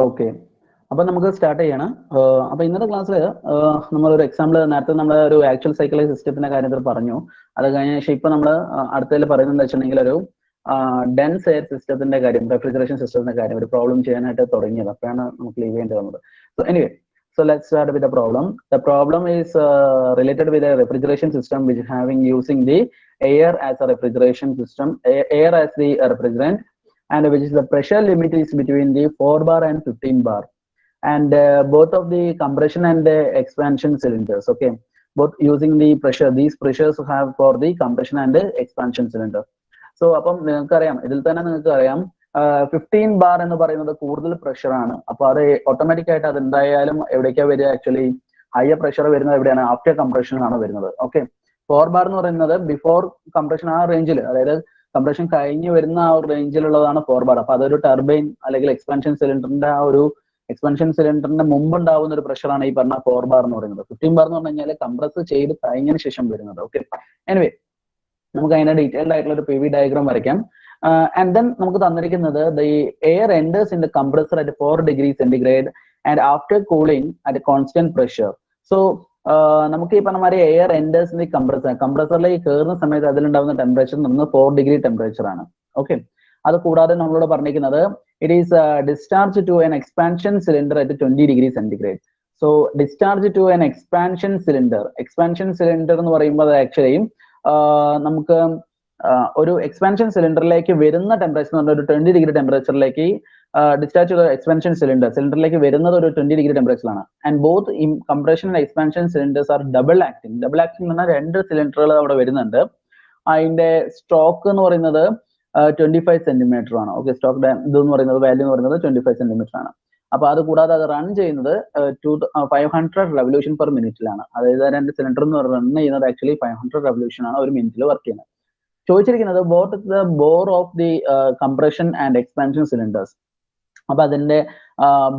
Okay, അപ്പൊ നമുക്ക് start ചെയ്യണം. അപ്പൊ ഇന്നത്തെ ക്ലാസ്സിൽ നമ്മളൊരു എക്സാമ്പിൾ നേരത്തെ നമ്മൾ ഒരു ആക്ച്വൽ സൈക്കിൾ സിസ്റ്റത്തിന്റെ കാര്യത്തിൽ പറഞ്ഞു. അത് കഴിഞ്ഞ ശേഷം ഇപ്പൊ നമ്മൾ അടുത്തതിൽ പറയുന്നത് വെച്ചിട്ടുണ്ടെങ്കിൽ ഒരു ഡെൻസ് എയർ സിസ്റ്റത്തിന്റെ കാര്യം, റെഫ്രിജറേഷൻ സിസ്റ്റത്തിന്റെ കാര്യം ഒരു പ്രോബ്ലം ചെയ്യാനായിട്ട് തുടങ്ങിയത്. അപ്പോഴാണ് നമുക്ക് ലീവ് ചെയ്യേണ്ടി വന്നത്. So anyway, so let's start with the problem. The problem is related with a refrigeration system which having using the air as a refrigeration system, air as the refrigerant, and which is the pressure limit is between the 4 bar and 15 bar, and both of the compression and the expansion cylinders. Okay, both using the pressure, these pressures have for the compression and the expansion cylinder. So അപ്പം നിങ്ങൾക്ക് അറിയാം, ഇതിൽ തന്നെ നിങ്ങൾക്ക് അറിയാം 15 bar എന്ന് പറയുന്നത് കൂടുതൽ പ്രഷർ ആണ്. അപ്പൊ അത് ഓട്ടോമാറ്റിക് ആയിട്ട് അത് എന്തായാലും എവിടേക്കാണ് വരിക? ആക്ച്വലി ഹയർ പ്രഷർ വരുന്നത് എവിടെയാണ്? ആഫ്റ്റർ കംപ്രഷനിലാണ് വരുന്നത്. ഓക്കെ, 4 ബാർ എന്ന് പറയുന്നത് ബിഫോർ കംപ്രഷൻ ആ റേഞ്ചിൽ, അതായത് കംപ്രഷൻ കഴിഞ്ഞ് വരുന്ന ആ ഒരു റേഞ്ചിലുള്ളതാണ് 4 ബാർ. അപ്പൊ അതൊരു ടർബൈൻ അല്ലെങ്കിൽ എക്സ്പാൻഷൻ സിലിണ്ടറിന്റെ ആ ഒരു എക്സ്പാൻഷൻ സിലിണ്ടറിന്റെ മുമ്പ് ഉണ്ടാവുന്ന ഒരു പ്രഷറാണ് ഈ പറഞ്ഞ 4 ബാർ എന്ന് പറയുന്നത്. 15 ബാർ എന്ന് പറഞ്ഞു കഴിഞ്ഞാൽ കംപ്രസ് ചെയ്ത് കഴിഞ്ഞതിന് ശേഷം വരുന്നത്. ഓക്കെ, എനിവേ നമുക്ക് അതിന്റെ ഡീറ്റെയിൽഡ് ആയിട്ടുള്ള ഒരു PV ഡയഗ്രാം വരയ്ക്കാം. And then നമുക്ക് തന്നിരിക്കുന്നത് the air enters in the compressor at 4 degrees centigrade and after cooling at a constant pressure. So നമുക്ക് ഈ പറഞ്ഞ മാതിരി air enters in the compressor, കംപ്രസറിലേക്ക് കയറുന്ന സമയത്ത് അതിലുണ്ടാവുന്ന ടെമ്പറേച്ചർ എന്ന് 4 ഡിഗ്രി ടെമ്പറേച്ചർ ആണ്. ഓക്കെ, അത് കൂടാതെ നമ്മളോട് പറഞ്ഞിരിക്കുന്നത് it is discharged to an expansion cylinder at 20 degrees centigrade. So discharge to an expansion cylinder എന്ന് പറയുമ്പോൾ ആക്ച്വലി നമുക്ക് ഒരു എക്സ്പാൻഷൻ സിലിണ്ടറിലേക്ക് വരുന്ന ടെമ്പറേച്ചർ എന്ന് പറഞ്ഞാൽ ഒരു 20 ഡിഗ്രി ടെമ്പറേച്ചറിലേക്ക് ഡിസ്ചാർജ് ചെയ്ത എക്സ്പാൻഷൻ സിലിണ്ടറിലേക്ക് വരുന്നത് ഒരു 20 ഡിഗ്രി ടെമ്പറേച്ചറിലാണ്. And both compression and expansion cylinders are double acting. Double acting എന്ന് പറഞ്ഞാൽ 2 സിലിണ്ടറുകൾ അവിടെ വരുന്നുണ്ട്. അതിന്റെ സ്ട്രോക്ക് എന്ന് പറയുന്നത് 25 സെന്റിമീറ്റർ ആണ്. ഓക്കെ, സ്റ്റോക്ക് ഇതെന്ന് പറയുന്നത് വാല്യൂ എന്ന് പറയുന്നത് 25 സെന്റിമീറ്റർ ആണ്. അപ്പൊ അത് കൂടാതെ അത് റൺ ചെയ്യുന്നത് 500 റെവല്യൂഷൻ പെർ മിനിറ്റിലാണ്. അതായത് 2 സിലിണ്ടർ എന്ന് റൺ ചെയ്യുന്നത് ആക്ച്വലി 500 റെവല്യൂഷൻ ആണ് ഒരു മിനിറ്റിൽ വർക്ക് ചെയ്യുന്നത്. ചോദിച്ചിരിക്കുന്നത് what is the bore of the compression and expansion cylinders. അപ്പൊ അതിന്റെ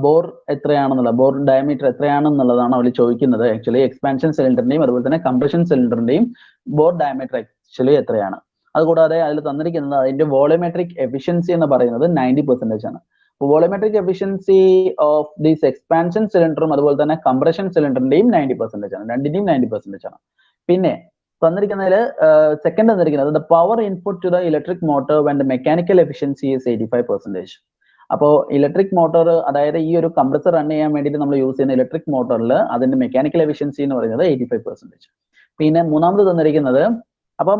ബോർ എത്രയാണെന്നുള്ളത്, ബോർ ഡയമീറ്റർ എത്രയാണെന്നുള്ളതാണ് അവർ ചോദിക്കുന്നത്. ആക്ച്വലി എക്സ്പാൻഷൻ സിലിണ്ടറിന്റെയും അതുപോലെ തന്നെ കംപ്രഷൻ സിലിണ്ടറിന്റെയും ബോർ ഡയമീറ്റർ ആക്ച്വലി എത്രയാണ്. അതുകൂടാതെ അതിൽ തന്നിരിക്കുന്നത് അതിന്റെ വോളിയോമെട്രിക് എഫിഷ്യൻസി എന്ന് പറയുന്നത് 90% ആണ്. Volumetric efficiency of this expansion സിലിണ്ടറും അതുപോലെ തന്നെ കംപ്രഷൻ സിലിണ്ടറിന്റെയും 90% ആണ്. രണ്ടിന്റെയും 90% ആണ്. പിന്നെ തന്നിരിക്കുന്നതിൽ സെക്കൻഡ് തന്നിരിക്കുന്നത് the power input to the electric motor when the mechanical efficiency is 85%. അപ്പോൾ ഇലക്ട്രിക് മോട്ടോർ, അതായത് ഈ ഒരു കംപ്രസർ റൺ ചെയ്യാൻ വേണ്ടിയിട്ട് നമ്മൾ യൂസ് ചെയ്യുന്ന ഇലക്ട്രിക് മോട്ടോറിൽ അതിന്റെ മെക്കാനിക്കൽ എഫിഷ്യൻസി എന്ന് പറയുന്നത് 85%. പിന്നെ മൂന്നാമത് തന്നിരിക്കുന്നത്, അപ്പം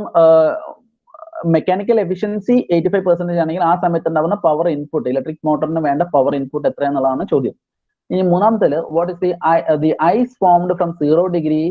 മെക്കാനിക്കൽ എഫിഷ്യൻസി 85% ആണെങ്കിൽ ആ സമയത്ത് ഉണ്ടാവുന്ന പവർ ഇൻപുട്ട്, ഇലക്ട്രിക് മോട്ടറിന് വേണ്ട പവർ ഇൻപുട്ട് എത്രയാണെന്നുള്ളതാണ് ചോദ്യം. ഇനി മൂന്നാമത്തിൽ what is the ice formed from 0 degree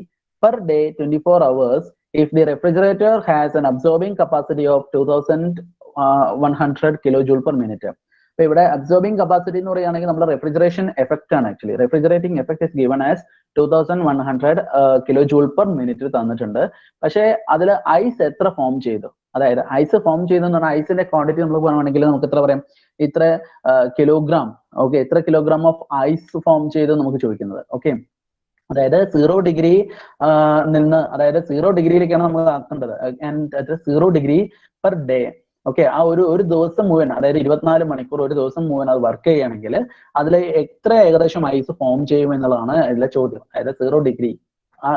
per day 24 hours if the refrigerator has an absorbing capacity of 2100 kilojoule per minute. അപ്പൊ ഇവിടെ അബ്സോർബിംഗ് കപ്പാസിറ്റി എന്ന് പറയുകയാണെങ്കിൽ നമ്മുടെ റെഫ്രിജറേഷൻ എഫക്ട് ആണ്. Actually refrigerating effect is given as 2100 കിലോജൂൾ per minute തന്നിട്ടുണ്ട്. പക്ഷേ അതിൽ ice എത്ര ഫോം ചെയ്തു, അതായത് ഐസ് ഫോം ചെയ്തെന്ന് പറഞ്ഞാൽ ഐസിന്റെ ക്വാണ്ടിറ്റി നമ്മൾ പറയുകയാണെങ്കിൽ നമുക്ക് എത്ര പറയാം, ഇത്ര കിലോഗ്രാം. ഓക്കെ, എത്ര കിലോഗ്രാം ഓഫ് ഐസ് ഫോം ചെയ്ത് നമുക്ക് ചോദിക്കുന്നത്. ഓക്കെ, അതായത് 0 ഡിഗ്രി നിന്ന്, അതായത് 0 ഡിഗ്രിയിലേക്കാണ് നമ്മൾ ആക്കേണ്ടത്. And 0 degree per day. Okay, ആ ഒരു ദിവസം മുഴുവൻ, അതായത് 24 മണിക്കൂർ ഒരു ദിവസം മുഴുവൻ അത് വർക്ക് ചെയ്യുകയാണെങ്കിൽ അതിൽ എത്ര ഏകദേശം ഐസ് ഫോം ചെയ്യും എന്നുള്ളതാണ് അതിലെ ചോദ്യം. അതായത് 0 ഡിഗ്രി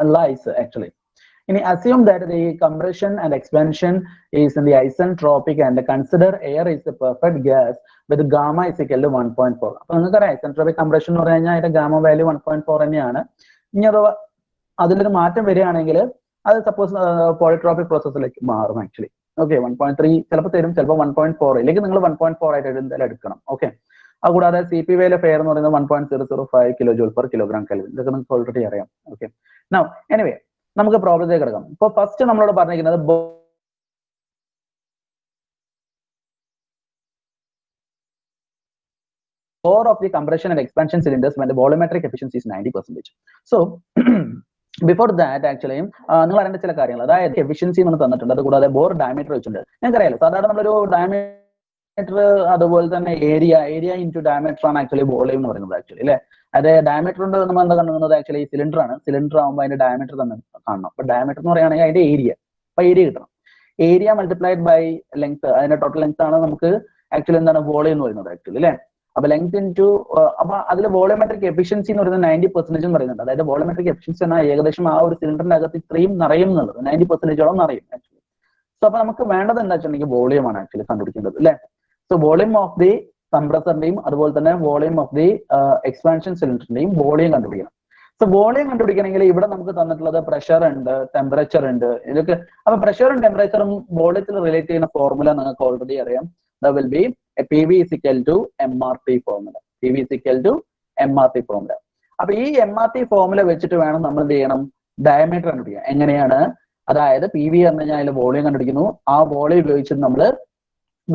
ഉള്ള ഐസ് ആക്ച്വലി. ഇനി assume that the compression and expansion is in the isentropic and consider air is a perfect gas with gamma is equal to 1.4. അപ്പൊ നിങ്ങൾക്കറിയാം ഐസെൻട്രോപിക് കംപ്രഷൻ എന്ന് പറഞ്ഞു കഴിഞ്ഞാൽ അതിന്റെ ഗാമ വാല്യൂ 1.4 തന്നെയാണ്. ഇനി അഥവാ അതിലൊരു മാറ്റം വരികയാണെങ്കിൽ അത് സപ്പോസ് പോളിട്രോപിക് പ്രോസസ്സിലേക്ക് മാറും ആക്ച്വലി. ഓക്കെ, 1.3 ചിലപ്പോൾ തരും, ചിലപ്പോൾ 1.4 ഇല്ലെങ്കിൽ നിങ്ങൾ 1.4 ആയിട്ട് എന്തായാലും എടുക്കണം. ഓക്കെ, അതുകൂടാതെ CP വേയിലെ ഫെയർ എന്ന് പറയുന്നത് 1.005 കിലോജൂൾ പെർ കിലോഗ്രാം കെൽവിൻ. ഇതൊക്കെ നിങ്ങൾക്ക് ഓൾറെഡി അറിയാം. ഓക്കെ, നൗ എനിവേ നമുക്ക് പ്രോബ്ലത്തിലേക്ക് കിടക്കാം. ഇപ്പൊ ഫസ്റ്റ് നമ്മളോട് പറഞ്ഞിരിക്കുന്നത് bore of the compression and expansion cylinders when the volumetric efficiency is 90%. So before that actually നിങ്ങൾ അറിയേണ്ട ചില കാര്യങ്ങൾ, അതായത് എഫിഷ്യൻസി നമ്മൾ തന്നിട്ടുണ്ട്. അതുകൂടാതെ ബോർ ഡയമീറ്റർ വെച്ചിട്ടുണ്ട്. നിങ്ങൾക്കറിയാലോ സാധാരണ നമ്മളൊരു ഡയമീറ്റർ അതുപോലെ തന്നെ ഏരിയ ഇൻറ്റു ഡയമീറ്റർ ആണ് ആക്ച്വലി വോളിയം എന്ന് പറയുന്നത് ആക്ച്വലി അല്ലെ. അതെ, ഡയമീറ്റർ കൊണ്ട് നമ്മൾ എന്താ കാണുന്നത് ആക്ച്വലി സിലിണ്ടർ ആണ്. സിലിണ്ടർ ആകുമ്പോൾ അതിന്റെ ഡയമീറ്റർ തന്നെ കാണണം. അപ്പൊ ഡയമീറ്റർ എന്ന് പറയുകയാണെങ്കിൽ അതിന്റെ ഏരിയ, അപ്പൊ ഏരിയ കിട്ടണം. ഏരിയ മൾട്ടിപ്ലൈഡ് ബൈ ലെങ്ത്, അതിന്റെ ടോട്ടൽ ലെങ്ത് ആണ് നമുക്ക് ആക്ച്വലി എന്താണ് വോളിയം എന്ന് പറയുന്നത് ആക്ച്വലി അല്ലെ. അപ്പൊ ലെങ്ത് ഇൻറ്റു അപ്പൊ അതിൽ വോളിയോമെട്രിക് എഫിഷ്യൻസി എന്ന് പറയുന്നത് 90% എന്ന് പറയുന്നുണ്ട്. അതായത് വോളിയോമെട്രിക് എഫിഷ്യൻസി എന്നാൽ ഏകദേശം ആ ഒരു സിലിണ്ടറിന്റെ അകത്ത് ഇത്രയും നിറയും എന്നുള്ളത് 90%ഓളം നിറയും ആക്ച്വലി. സോ അപ്പൊ നമുക്ക് വേണ്ടത് എന്താ വെച്ചിട്ടുണ്ടെങ്കിൽ വോളിയം ആണ് ആക്ച്വലി കണ്ടുപിടിക്കേണ്ടത് അല്ലെ. സോ വോളിയം ഓഫ് ദി കംപ്രസറിന്റെയും അതുപോലെ തന്നെ വോളിയം ഓഫ് ദി എക്സ്പാൻഷൻ സിലിണ്ടറിന്റെയും വോളിയം കണ്ടുപിടിക്കണം. സോ വോളിയം കണ്ടുപിടിക്കണമെങ്കിൽ ഇവിടെ നമുക്ക് തന്നിട്ടുള്ളത് പ്രഷർ ഉണ്ട്, ടെമ്പറേച്ചർ ഉണ്ട്, ഇതൊക്കെ. അപ്പൊ പ്രഷറും ടെമ്പറേച്ചറും വോളിയത്തിൽ റിലേറ്റ് ചെയ്യുന്ന ഫോർമുല നിങ്ങൾക്ക് ഓൾറെഡി അറിയാം. That will B PV is equal to MRT formula. PV is equal to MRT formula. അപ്പൊ ഈ MRT ഫോർമുല വെച്ചിട്ട് വേണം നമ്മൾ എന്ത് ചെയ്യണം, ഡയമീറ്റർ കണ്ടുപിടിക്കാൻ. എങ്ങനെയാണ്? അതായത് PV എന്ന് പറഞ്ഞാൽ അതിൽ വോളിയം കണ്ടുപിടിക്കുന്നു, ആ വോളിയം ഉപയോഗിച്ചിട്ട് നമ്മൾ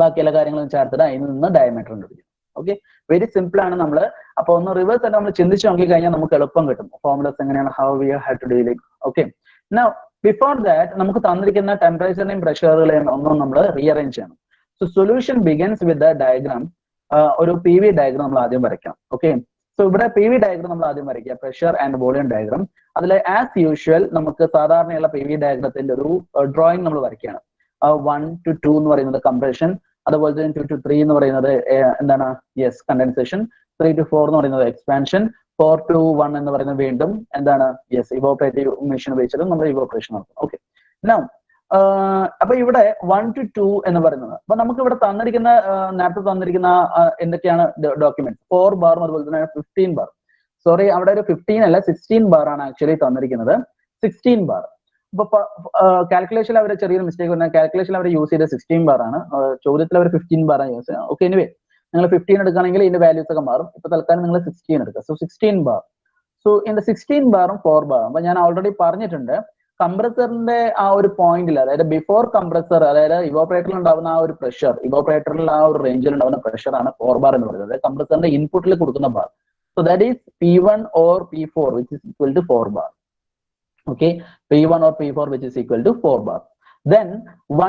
ബാക്കി എല്ലാ കാര്യങ്ങളും ചേർത്തിട്ട് അതിൽ നിന്ന് ഡയമീറ്റർ കണ്ടുപിടിക്കും. ഓക്കെ, വെരി സിമ്പിൾ ആണ്. നമ്മൾ അപ്പൊ ഒന്ന് റിവേഴ്സ് ആയിട്ട് നമ്മൾ ചിന്തിച്ച് നോക്കി കഴിഞ്ഞാൽ നമുക്ക് എളുപ്പം കിട്ടും ഫോർമുലസ് എങ്ങനെയാണ്, how we have to deal it. Okay, now before that നമുക്ക് തന്നിരിക്കുന്ന ടെമ്പറേച്ചറിനെയും പ്രഷറുകളെയും ഒന്നും നമ്മൾ റീഅറേഞ്ച് ചെയ്യണം. So solution begins with the diagram. ഒരു PV ഡയഗ്രാം നമ്മൾ ആദ്യം വരയ്ക്കാം. ഓക്കെ, സോ ഇവിടെ PV ഡയഗ്രാം നമ്മൾ ആദ്യം വരയ്ക്കുക, പ്രഷർ ആൻഡ് വോളിയം ഡയഗ്രാം. അതിൽ ആസ് യൂഷ്വൽ നമുക്ക് സാധാരണയുള്ള PV ഡയഗ്രത്തിന്റെ ഒരു ഡ്രോയിങ് നമ്മൾ വരയ്ക്കുകയാണ്. 1 to 2 എന്ന് പറയുന്നത് കംപ്രഷൻ, അതുപോലെ തന്നെ 2 to 3 എന്ന് പറയുന്നത് എന്താണ്, യെസ് കണ്ടൻസേഷൻ, 3 to 4 എന്ന് പറയുന്നത് എക്സ്പാൻഷൻ, 4 to 1 എന്ന് പറയുന്നത് വീണ്ടും എന്താണ്, യെസ് ഇവോപ്പറേറ്റീവ് മെഷീൻ ഉപയോഗിച്ചിട്ട് നമ്മൾ ഇവോപ്പറേഷൻ നടത്തും. ഓക്കെ, നൗ അപ്പൊ ഇവിടെ 1 to 2 എന്ന് പറയുന്നത്, അപ്പൊ നമുക്ക് ഇവിടെ തന്നിരിക്കുന്ന നേരത്തെ തന്നിരിക്കുന്ന എന്തൊക്കെയാണ് ഡോക്യുമെന്റ്, 4 ബാറും അതുപോലെ തന്നെ 15 ബാർ. സോറി, അവിടെ ഒരു 15 അല്ല 16 ബാർ ആണ് ആക്ച്വലി തന്നിരിക്കുന്നത്. 16 ബാർ. അപ്പൊ കാൽക്കുലേഷനിൽ അവർ ചെറിയൊരു മിസ്റ്റേക്ക് വന്നാൽ കാൽക്കുലേഷനിൽ അവർ യൂസ് ചെയ്ത 16 ബാർ ആണ്, ചോദ്യത്തിൽ അവർ 15 ബാർ ആണ് യൂസ് ചെയ്യുന്നത്. ഓക്കെ, എനിവേ നിങ്ങൾ 15 എടുക്കുകയാണെങ്കിൽ ഇതിന്റെ വാല്യൂസ് ഒക്കെ മാറും. ഇപ്പൊ തൽക്കാലം നിങ്ങൾ 16 എടുക്കുക. So 16 bar. സോ ഇതിന്റെ 16 ബാറും 4 ബാറും. അപ്പൊ ഞാൻ ഓൾറെഡി പറഞ്ഞിട്ടുണ്ട്, കംപ്രസറിന്റെ ആ ഒരു പോയിന്റിൽ, അതായത് ബിഫോർ കംപ്രസർ, അതായത് ഇവോപ്പറേറ്ററിൽ ഉണ്ടാവുന്ന ആ ഒരു പ്രഷർ, ഇവോപ്പറേറ്ററിൽ ആ ഒരു റേഞ്ചിൽ ഉണ്ടാവുന്ന പ്രഷർ ആണ് 4 ബാർ എന്ന് പറയുന്നത്, കംപ്രസറിന്റെ ഇൻപുട്ടിൽ കൊടുക്കുന്ന bar. So that is P1 or P4 which is equal to 4 bar. Okay, P1 or P4 which is equal to 4 bar. Then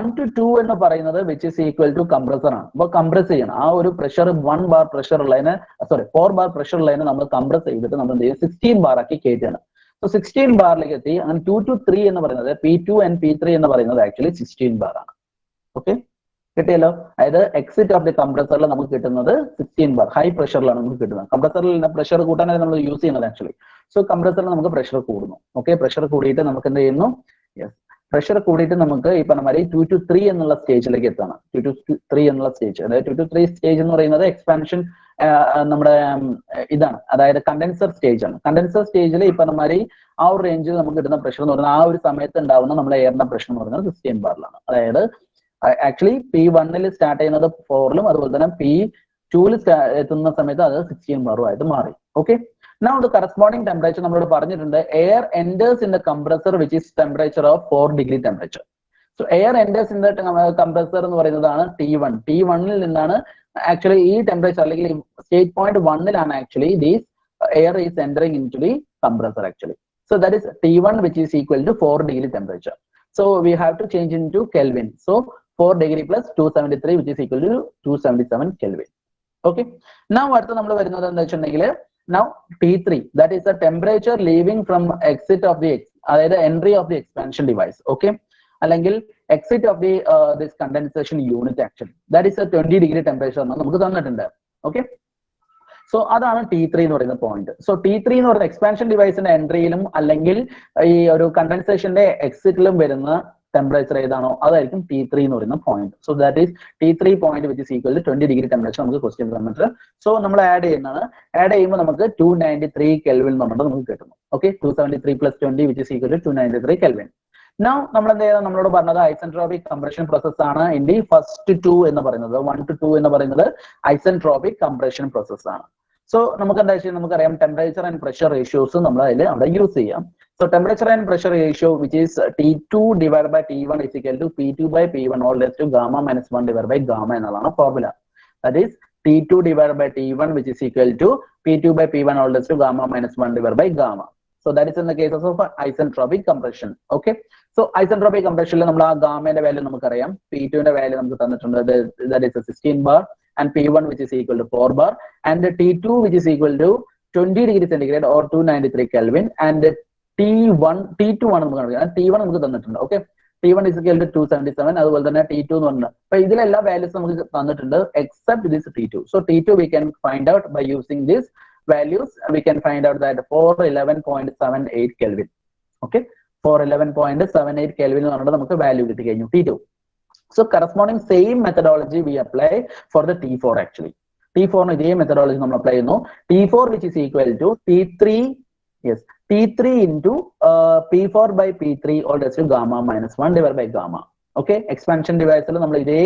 1 to 2 എന്ന് പറയുന്നത് which is equal to compressor ആണ്. അപ്പൊ കംപ്രസ് ചെയ്യണം ആ ഒരു പ്രഷർ 1 ബാർ പ്രഷർ ഉള്ളതിനെ, sorry 4 bar pressure ഉള്ളതിനെ നമ്മൾ കംപ്രസ് ചെയ്തിട്ട് നമ്മൾ എന്ത് ചെയ്യും, 16 ബാർ ആക്കി കയറ്റുകയാണ്. സോ 16 ബാറിലേക്ക് എത്തി. അങ്ങനെ 2 to 3 എന്ന് പറയുന്നത്, P2 and P3 എന്ന് പറയുന്നത് ആക്ച്വലി 16 ബാർ ആണ്. ഓക്കെ, കിട്ടിയല്ലോ. അതായത് എക്സിറ്റ് ഓഫ് ദി കംപ്രസറിൽ നമുക്ക് കിട്ടുന്നത് 16 ബാർ, ഹൈ പ്രഷറിലാണ് നമുക്ക് കിട്ടുന്നത്. കംപ്രസറിൽ പ്രഷർ കൂട്ടാനായി നമ്മൾ യൂസ് ചെയ്യുന്നത് ആക്ച്വലി. സോ കംപ്രസറിൽ നമുക്ക് പ്രഷർ കൂടുന്നു. ഓക്കെ, പ്രഷർ കൂടിയിട്ട് നമുക്ക് എന്ത് ചെയ്യുന്നു, യെസ് പ്രഷർ കൂടിയിട്ട് നമുക്ക് ഈ പറഞ്ഞ മാതിരി 2 to 3 എന്നുള്ള സ്റ്റേജിലേക്ക് എത്തണം. 2 to 3 എന്നുള്ള സ്റ്റേജ്, അതായത് 2 to 3 സ്റ്റേജ് എന്ന് പറയുന്നത് എക്സ്പാൻഷൻ നമ്മുടെ ഇതാണ്, അതായത് കണ്ടൻസർ സ്റ്റേജ് ആണ്. കണ്ടൻസർ സ്റ്റേജിൽ ഈ പറഞ്ഞ മാതിരി ആ ഒരു റേഞ്ചിൽ നമുക്ക് കിട്ടുന്ന പ്രഷർ എന്ന് പറയുന്നത്, ആ ഒരു സമയത്ത് ഉണ്ടാവുന്ന നമ്മുടെ എയറിന്റെ പ്രഷർ എന്ന് പറയുന്നത് 16 ബാറിലാണ്. അതായത് ആക്ച്വലി P1 സ്റ്റാർട്ട് ചെയ്യുന്നത് 4-ലും അതുപോലെ തന്നെ P2 എത്തുന്ന സമയത്ത് അത് 16 ബാറും ആയിട്ട് മാറി. Okay, now the corresponding temperature നമ്മളോട് പറഞ്ഞിട്ടുണ്ട്, air enters in the compressor which is temperature of 4 degree temperature. So air enters in the compressor എന്ന് പറയുന്നതാണ് T1. T1 നിന്നാണ് ആക്ച്വലി ഈ ടെമ്പറേച്ചർ, അല്ലെങ്കിൽ സ്റ്റേറ്റ് പോയിന്റ് 1-ലാണ് actually these air is entering in to the compressor actually. So that is T1 which is equal to 4 degree temperature. So we have to change into Kelvin. So 4 degree plus 273 which is equal to 277 Kelvin. Okay. Now അടുത്ത നമ്മൾ വരുന്നത് എന്താ വെച്ചിട്ടുണ്ടെങ്കിൽ, now T3, that is the temperature leaving from exit of the അതായത് entry of the expansion device. Okay, അല്ലെങ്കിൽ exit of the this condensation unit actually. That is a 20 degree temperature എന്ന് നമുക്ക് തന്നിട്ടുണ്ട്. Okay. സോ അതാണ് T3 എന്ന് പറയുന്ന point. So T3 എന്ന് പറയുന്ന എക്സ്പാൻഷൻ ഡിവൈസിന്റെ എൻട്രിയിലും അല്ലെങ്കിൽ ഈ ഒരു കണ്ടൻസേഷന്റെ എക്സിറ്റിലും വരുന്ന ടെമ്പറേച്ചർ ഏതാണോ അതായിരിക്കും T3 എന്ന് പറയുന്ന point. So that is T3 point which is equal to 20 degree temperature നമുക്ക് ക്വസ്റ്റ്യൻ തന്നിട്ട്. സോ നമ്മൾ ആഡ് ചെയ്യുന്നതാണ്. ആഡ് ചെയ്യുമ്പോൾ നമുക്ക് 293 കെൽവിൻ എന്ന് പറഞ്ഞിട്ട് നമുക്ക് കിട്ടുന്നു. Okay, 273 plus 20 which is equal to 293 kelvin. Now നമ്മൾ എന്ത് ചെയ്യുന്നത്, നമ്മളോട് പറഞ്ഞത് ഐസെൻട്രോപിക് കംപ്രഷൻ പ്രോസസ് ആണ് ഇൻ ദി ഫസ്റ്റ് 2 എന്ന് പറയുന്നത്. 1 to 2 എന്ന് പറയുന്നത് ഐസെൻട്രോപിക് കംപ്രഷൻ പ്രോസസ് ആണ്. സോ നമുക്ക് എന്താ വെച്ചാൽ നമുക്കറിയാം ടെമ്പറേച്ചർ ആൻഡ് പ്രഷർ റേഷ്യോസ് നമ്മൾ അതിൽ അവിടെ യൂസ് ചെയ്യാം. So temperature and pressure ratio which is T2 divided by T1 is equal to P2 by P1 all raised to gamma minus 1 divided by gamma എന്നുള്ളതാണ് formula. That is T2 divided by T1 which is equal to P2 by P1 all raised to gamma minus 1 divided by gamma. So that is in the cases of isentropic compression. Okay. So isentropic compression നമ്മൾ ആ ഗാമയുടെ value നമുക്കറിയാം. P2ന്റെ value നമുക്ക് തന്നിട്ടുണ്ട്, that is 16 bar, and P1 which is equal to 4 bar, and T2 which is equal to 20 degree centigrade or 293 Kelvin, and T2 ആണ് നമുക്ക് കണ്ടുപിടിക്കാം. T1 നമുക്ക് തന്നിട്ടുണ്ട്. Okay, T1 is equal to 277. അതുപോലെ തന്നെ T2 എന്ന് പറഞ്ഞിട്ടുണ്ട്. അപ്പൊ ഇതിലെല്ലാ വാല്യൂസ് നമുക്ക് തന്നിട്ടുണ്ട് except this T2. So T2 we can find out by using these values. We can find out that 411.78 Kelvin. Okay, 411.78 Kelvin എന്ന് പറഞ്ഞിട്ട് നമുക്ക് വാല്യൂ കിട്ടി കഴിഞ്ഞു T2. So corresponding same methodology we apply for the T4 actually. T4 ന് ഇതേ methodology നമ്മൾ apply ചെയ്യുന്നു. T4 which is equal to T3, yes, T3 into P4 by P3 all raised to gamma minus 1 divided by gamma. Okay, expansion device നമ്മൾ ഇതേ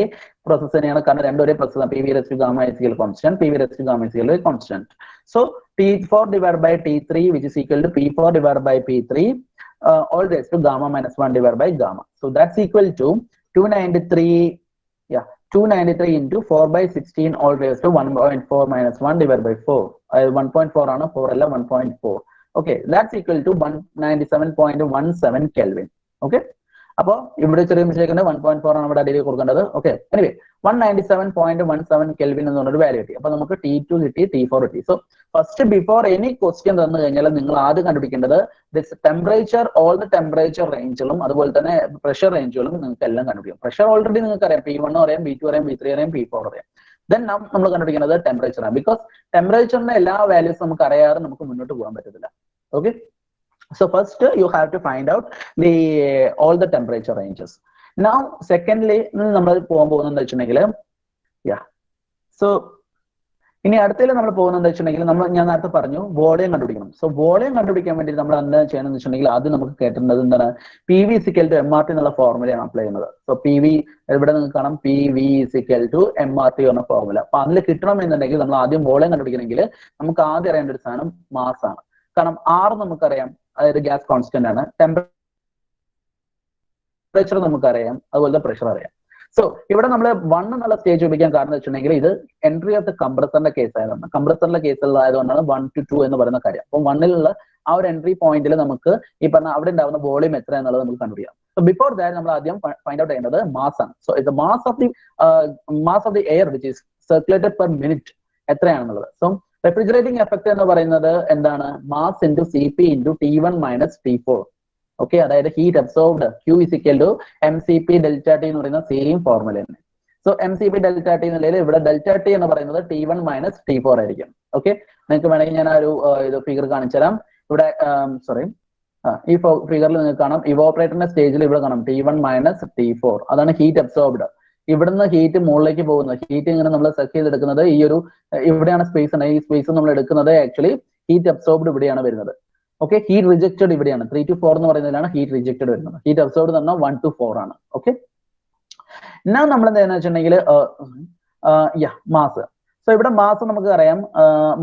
process തന്നെയാണ്, കാരണം രണ്ടും ഒരേ പ്രോസസ് ആണ്. PV raised to gamma is equal to constant, PV raised to gamma is equal to constant. So T4 divided by T3 which is equal to P4 divided by P3 all raised to gamma minus 1 divided by gamma. So that's equal to 293, yeah, 293 into 4 by 16 all raised to 1.4 minus 1 divided by 4. 1.4 ആണ്, 4 അല്ല 1.4. Okay, that's equal to 197.17 Kelvin. Okay, അപ്പോൾ ഇവിടെ ചെറിയ mistake ഉണ്ട്, 1.4 ആണ് ഇവിടെ അടിയിൽ കൊടുക്കേണ്ടത്. ഓക്കെ, എനിവേ 197.17 Kelvin എന്ന് പറഞ്ഞൊരു വാല്യൂ കിട്ടി. അപ്പൊ നമുക്ക് T2 കിട്ടി, T4 കിട്ടി. So first before any question തന്നു കഴിഞ്ഞാൽ നിങ്ങൾ ആദ്യം കണ്ടുപിടിക്കേണ്ടത് this temperature, all the temperature റേഞ്ചുകളും അതുപോലെ തന്നെ പ്രഷർ റേഞ്ചുകളും നിങ്ങൾക്ക് എല്ലാം കണ്ടുപിടിക്കും. പ്രഷർ ഓൾറെഡി നിങ്ങൾക്ക് അറിയാം, P1 അറിയാം, P2 അറിയാം, P3 അറിയാം, P4 അറിയാം. ദെൻ നമ്മൾ കണ്ടുപിടിക്കുന്നത് ടെമ്പറേച്ചർ ആണ്. ബിക്കോസ് ടെമ്പറേച്ചറിന്റെ എല്ലാ വാല്യൂസും നമുക്ക് അറിയാതെ നമുക്ക് മുന്നോട്ട് പോകാൻ പറ്റത്തില്ല. Okay, so first you have to find out the all the temperature ranges. Now secondly നമ്മൾ പോകാൻ പോകുന്നത് വെച്ചിട്ടുണ്ടെങ്കിൽ so ഇനി അടുത്തതിൽ നമ്മൾ പോകുന്നത് വെച്ചിട്ടുണ്ടെങ്കിൽ ഞാൻ നേരത്തെ പറഞ്ഞു വോളിയം കണ്ടുപിടിക്കണം. സോ വോളിയം കണ്ടുപിടിക്കാൻ വേണ്ടി നമ്മൾ എന്താ ചെയ്യണമെന്ന് വെച്ചിട്ടുണ്ടെങ്കിൽ ആദ്യം നമുക്ക് കേട്ടിട്ടുള്ളത് എന്താണ്, PV is equal to MRT എന്നുള്ള ഫോർമുലയാണ് അപ്ലൈ ചെയ്യുന്നത്. സോ PV ഇവിടെ നിങ്ങൾക്ക് കാണാം, PV is equal to MRT എന്ന ഫോർമുല. അപ്പൊ അതിൽ കിട്ടണം എന്നുണ്ടെങ്കിൽ നമ്മൾ ആദ്യം വോളിയം കണ്ടുപിടിക്കണമെങ്കിൽ നമുക്ക് ആദ്യം അറിയേണ്ട ഒരു സാധനം മാസ് ആണ്. കാരണം R നമുക്കറിയാം, അതായത് ഗ്യാസ് കോൺസ്റ്റന്റ് ആണ്. ടെമ്പറേച്ചർ നമുക്കറിയാം, അതുപോലെ പ്രഷർ അറിയാം. സോ ഇവിടെ നമ്മൾ 1 എന്നുള്ള സ്റ്റേജ് ഉപയോഗിക്കാൻ കാരണം വെച്ചിട്ടുണ്ടെങ്കിൽ ഇത് എൻട്രി ഓഫ് ദ കംപ്രസറിന്റെ കേസ് ആയതുകൊണ്ട്, കംപ്രസറിന്റെ കേസുകളായതുകൊണ്ടാണ് 1 to 2 എന്ന് പറയുന്ന കാര്യം. അപ്പം 1ലുള്ള ആ ഒരു എൻട്രി പോയിന്റിൽ നമുക്ക് ഈ പറഞ്ഞ അവിടെ ഉണ്ടാവുന്ന വോളിയം എത്ര എന്നുള്ളത് നമുക്ക് കണ്ടുപിടിക്കാം. സോ ബിഫോർ ദാറ്റ് നമ്മൾ ആദ്യം ഫൈൻഡ് ഔട്ട് ചെയ്യേണ്ടത് മാസ് ആണ്. സോ ഇത് mass of the air which is circulated per minute എത്രയാണെന്നുള്ളത്. സോ റെഫ്രിജറേറ്റിംഗ് എഫക്ട് എന്ന് പറയുന്നത് എന്താണ്, mass into CP into T1 minus T4. Okay, അതായത് heat absorbed Q is equal to MCP delta T എന്ന് പറയുന്ന same formula തന്നെ. So MCP delta T എന്നുള്ളതിൽ ഇവിടെ delta T എന്ന് പറയുന്നത് T1 മൈനസ് T4 ആയിരിക്കും. ഓക്കെ, നിങ്ങൾക്ക് വേണമെങ്കിൽ ഞാൻ ആ ഒരു ഇത് ഫിഗർ കാണിച്ചു തരാം. ഇവിടെ സോറി, ഈ ഫിഗറിൽ നിങ്ങൾക്ക് കാണാം ഇവോപ്പറേറ്ററിന്റെ സ്റ്റേജിൽ ഇവിടെ കാണാം T1 മൈനസ് T4, അതാണ് ഹീറ്റ് അബ്സോർബ്ഡ്. ഇവിടുന്ന് ഹീറ്റ് മുകളിലേക്ക് പോകുന്നത്, ഹീറ്റ് ഇങ്ങനെ നമ്മൾ സെറ്റ് ചെയ്തെടുക്കുന്നത് ഈ ഒരു ഇവിടെയാണ് സ്പേസ് ഉണ്ട്. ഈ സ്പേസ് നമ്മൾ എടുക്കുന്നത് ആക്ച്വലി ഹീറ്റ് അബ്സോർബ്ഡ് ഇവിടെയാണ് വരുന്നത്. ഓക്കെ, ഹീറ്റ് റിജക്റ്റഡ് ഇവിടെയാണ് 3 to 4 എന്ന് പറയുന്നതിലാണ് ഹീറ്റ് റിജക്റ്റഡ് വരുന്നത്. ഹീറ്റ് അബ്സോർബ്ഡ് എന്ന് പറഞ്ഞാൽ 1 to 4 ആണ്. ഓക്കെ, ഞാൻ നമ്മൾ എന്താണെന്ന് വെച്ചിട്ടുണ്ടെങ്കിൽ മാസ്. സോ ഇവിടെ മാസ് നമുക്ക് അറിയാം,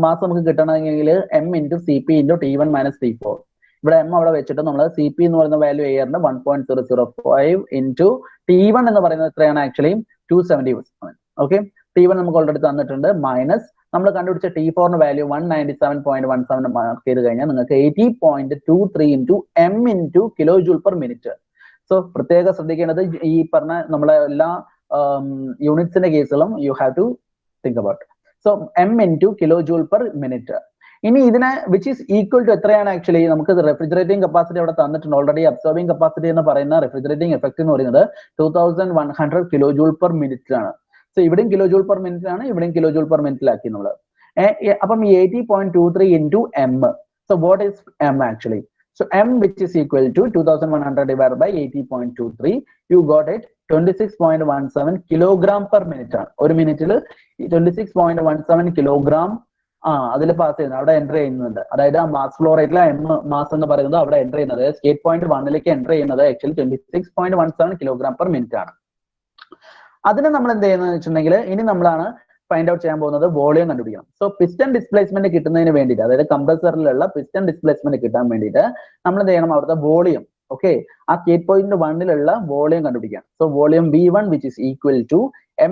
മാസ് നമുക്ക് കിട്ടണമെങ്കിൽ M into CP into T1 minus T4. ഇവിടെ M അവിടെ വെച്ചിട്ട് നമ്മൾ CP എന്ന് പറയുന്ന വാല്യൂ എയറിന് 1.005 ഇൻറ്റു T1 എന്ന് പറയുന്നത് എത്രയാണ്, ആക്ച്വലി 270. ഓക്കെ, T1 നമുക്ക് ഓൾറെഡി തന്നിട്ടുണ്ട്, മൈനസ് നമ്മൾ കണ്ടുപിടിച്ച T4 വാല്യൂ 197.17 മാർക്ക് ചെയ്ത് കഴിഞ്ഞാൽ നിങ്ങൾക്ക് 80.23 into M into kilo joule per minute. So പ്രത്യേകം ശ്രദ്ധിക്കേണ്ടത് ഈ പറഞ്ഞ നമ്മളെ എല്ലാ യൂണിറ്റ്സിന്റെ കേസുകളും you have to think about. So M into kilo joule per minute. ഇനി ഇതിനെ വിച്ച് ഈസ് ഈക്വൽ ടു എത്രയാണ്, ആക്ച്വലി നമുക്ക് റെഫ്രിജറേറ്റിംഗ് കപ്പാസിറ്റി അവിടെ തന്നിട്ടുണ്ട് ഓൾറെഡി. അബ്സോർബിംഗ് കപ്പാസിറ്റി എന്ന് പറയുന്ന റെഫ്രിജറേറ്റിംഗ് എഫക്ട് എന്ന് പറയുന്നത് 2100 കിലോ ജൂൾ പെർ മിനിറ്റിലാണ്. സോ ഇവിടെയും കിലോ ജൂൾ പെർ മിനിറ്റ് ആണ്, ഇവിടെയും കിലോ ജൂൾ പെർ മിനിറ്റിലാക്കി നമ്മൾ. അപ്പം 80.23 into M. So what is M actually? So M which is equal to 2100 divided by 80.23, you got it 26.17 kilogram per minute ആണ്. ഒരു മിനിറ്റിൽ 26.17 kilogram അതിൽ pass ചെയ്യുന്നത്, അവിടെ എൻ്റർ ചെയ്യുന്നുണ്ട്. അതായത് ആ മാസ് ഫ്ലോ റേറ്റിലെ M മാസ് എന്ന് പറയുന്നത് അവിടെ എൻ്റർ ചെയ്യുന്നത് സ്റ്റേറ്റ് പോയിന്റ് 1ലേക്ക് എൻ്റർ ചെയ്യുന്നത് ആക്ച്വലി 26.17 കിലോഗ്രാം പെർ മിനിറ്റ് ആണ്. അതിന് നമ്മൾ എന്ത് ചെയ്യുന്നത് വെച്ചിട്ടുണ്ടെങ്കിൽ ഇനി നമ്മളാണ് ഫൈൻഡ് ഔട്ട് ചെയ്യാൻ പോകുന്നത് വോളിയം കണ്ടുപിടിക്കണം. സോ പിസ്റ്റൺ ഡിസ്പ്ലേസ്മെന്റ് കിട്ടുന്നതിന് വേണ്ടിയിട്ട്, അതായത് കംപ്രസറിലുള്ള പിസ്റ്റൺ ഡിസ്പ്ലേസ്മെന്റ് കിട്ടാൻ വേണ്ടിയിട്ട് നമ്മൾ എന്ത് ചെയ്യണം, അവിടുത്തെ വോളിയം, ഓക്കെ, ആ സ്റ്റേറ്റ് പോയിന്റ് 1ലുള്ള വോളിയം കണ്ടുപിടിക്കാം. So volume V1 which is equal to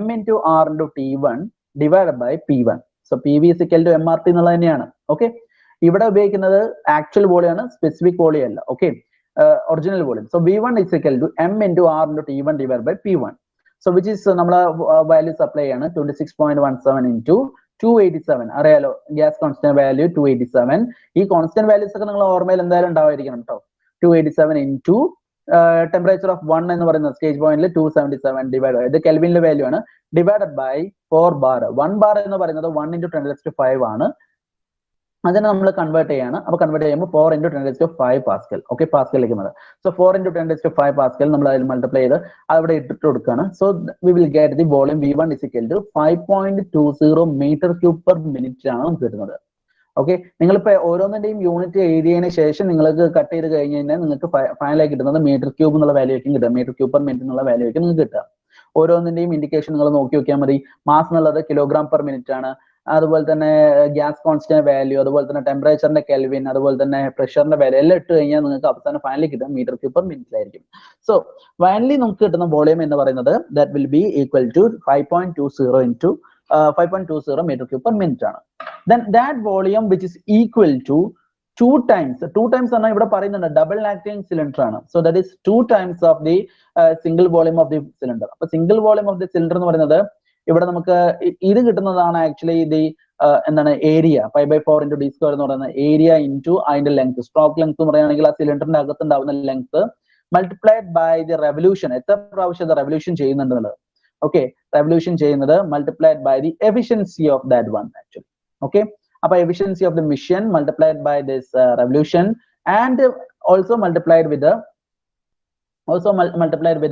M into R into T1 divided by P1. So PV is equal to MRT എന്നുള്ളത് തന്നെയാണ്. ഓക്കെ, ഇവിടെ ഉപയോഗിക്കുന്നത് ആക്ച്വൽ വോളിയം ആണ്, സ്പെസിഫിക് വോളിയം അല്ല. Okay, original volume. So V1 is equal to M into R into T1 divided by P1. So which is നമ്മളെ values apply ചെയ്യാണ് 26.17 into 287. അറിയാലോ gas constant value 287. ഈ കോൺസ്റ്റന്റ് വാല്യൂസ് ഒക്കെ നിങ്ങൾ ഓർമ്മയിൽ എന്തായാലും ഉണ്ടാവായിരിക്കണം കേട്ടോ. 287 ഇൻറ്റു ടെമ്പറേച്ചർ ഓഫ് 1 എന്ന് പറയുന്ന സ്റ്റേജ് പോയിന്റിൽ 277 ഡിവൈഡ് ഇത് കെൽവിനിലെ വാല്യൂ ആണ് ഡിവൈഡഡ് ബൈ 4 ബാർ 1 ബാർ എന്ന് പറയുന്നത് 1 × 10⁵ ആണ് അതിനെ നമ്മൾ കൺവേർട്ട് ചെയ്യാണ് അപ്പോൾ കൺവേർട്ട് ചെയ്യുമ്പോൾ 4 × 10⁵ പാസ്കൽ ഓക്കെ പാസ്കലിലേക്ക് മാറും സോ 4 × 10⁵ പാസ്കൽ നമ്മൾ അതിൽ മൾട്ടിപ്ലൈ ചെയ്ത് അവിടെ ഇട്ടിട്ട് കൊടുക്കുകയാണ് so we will get the volume V1 = 5.20 metre cube per minute ആണ് നമുക്ക് കിട്ടുന്നത് ഓക്കെ നിങ്ങളിപ്പോൾ ഓരോന്നിന്റെയും യൂണിറ്റ് എഴുതിയതിനു ശേഷം നിങ്ങൾക്ക് കട്ട് ചെയ്ത് കഴിഞ്ഞ് കഴിഞ്ഞാൽ നിങ്ങൾക്ക് ഫൈനലായി കിട്ടുന്നത് മീറ്റർ ക്യൂബ് എന്നുള്ള വാല്യൂ ആയിരിക്കും കിട്ടുക മീറ്റർ ക്യൂബ് പെർ മിനിറ്റ് എന്നുള്ള വാല്യൂ ആയിരിക്കും നിങ്ങൾക്ക് കിട്ടുക ഓരോന്നിന്റെയും ഇൻഡിക്കേഷൻ നിങ്ങൾ നോക്കി നോക്കിയാൽ മതി മാസ് എന്നുള്ളത് കിലോഗ്രാം പെർ മിനിറ്റ് ആണ് അതുപോലെ തന്നെ ഗ്യാസ് കോൺസ്റ്റന്റ് വാല്യൂ അതുപോലെ തന്നെ ടെമ്പറേച്ചറിന്റെ കെൽവിൻ അതുപോലെ തന്നെ പ്രഷറിന്റെ വാല്യൂ എല്ലാം ഇട്ട് കഴിഞ്ഞാൽ നിങ്ങൾക്ക് അവസാനം ഫൈനലി കിട്ടും മീറ്റർ ക്യൂബ് പെർ മിനിറ്റിലായിരിക്കും സോ ഫൈനലി നമുക്ക് കിട്ടുന്ന വോളിയം എന്ന് പറയുന്നത് that will be equal to 5.20 × 5.20 metre cube per minute ആണ് then that volume which is equal to 2 times ആണ് ഇവിടെ പറയുന്നുണ്ട് ഡബിൾ ആക്ടിങ് സിലിണ്ടർ ആണ് so that is 2 times of the single volume of the cylinder അപ്പൊ single volume of the cylinder എന്ന് പറയുന്നത് ഇവിടെ നമുക്ക് ഇത് കിട്ടുന്നതാണ് ആക്ച്വലി ദി എന്താണ് ഏരിയ 5/4 × d² എന്ന് പറയുന്ന ഏരിയ ഇൻറ്റു അതിന്റെ ലെങ്ത് സ്ട്രോക്ക് ലെങ്ത് എന്ന് പറയുകയാണെങ്കിൽ ആ സിലിണ്ടറിന്റെ അകത്തുണ്ടാവുന്ന length multiplied by the revolution എത്ര പ്രാവശ്യം റെവല്യൂഷൻ ചെയ്യുന്നുണ്ടെന്നുള്ളത് ഓക്കെ റെവല്യൂഷൻ ചെയ്യുന്നത് multiplied by the efficiency of that one actually okay appa efficiency of the mission multiplied by this revolution and also multiplied with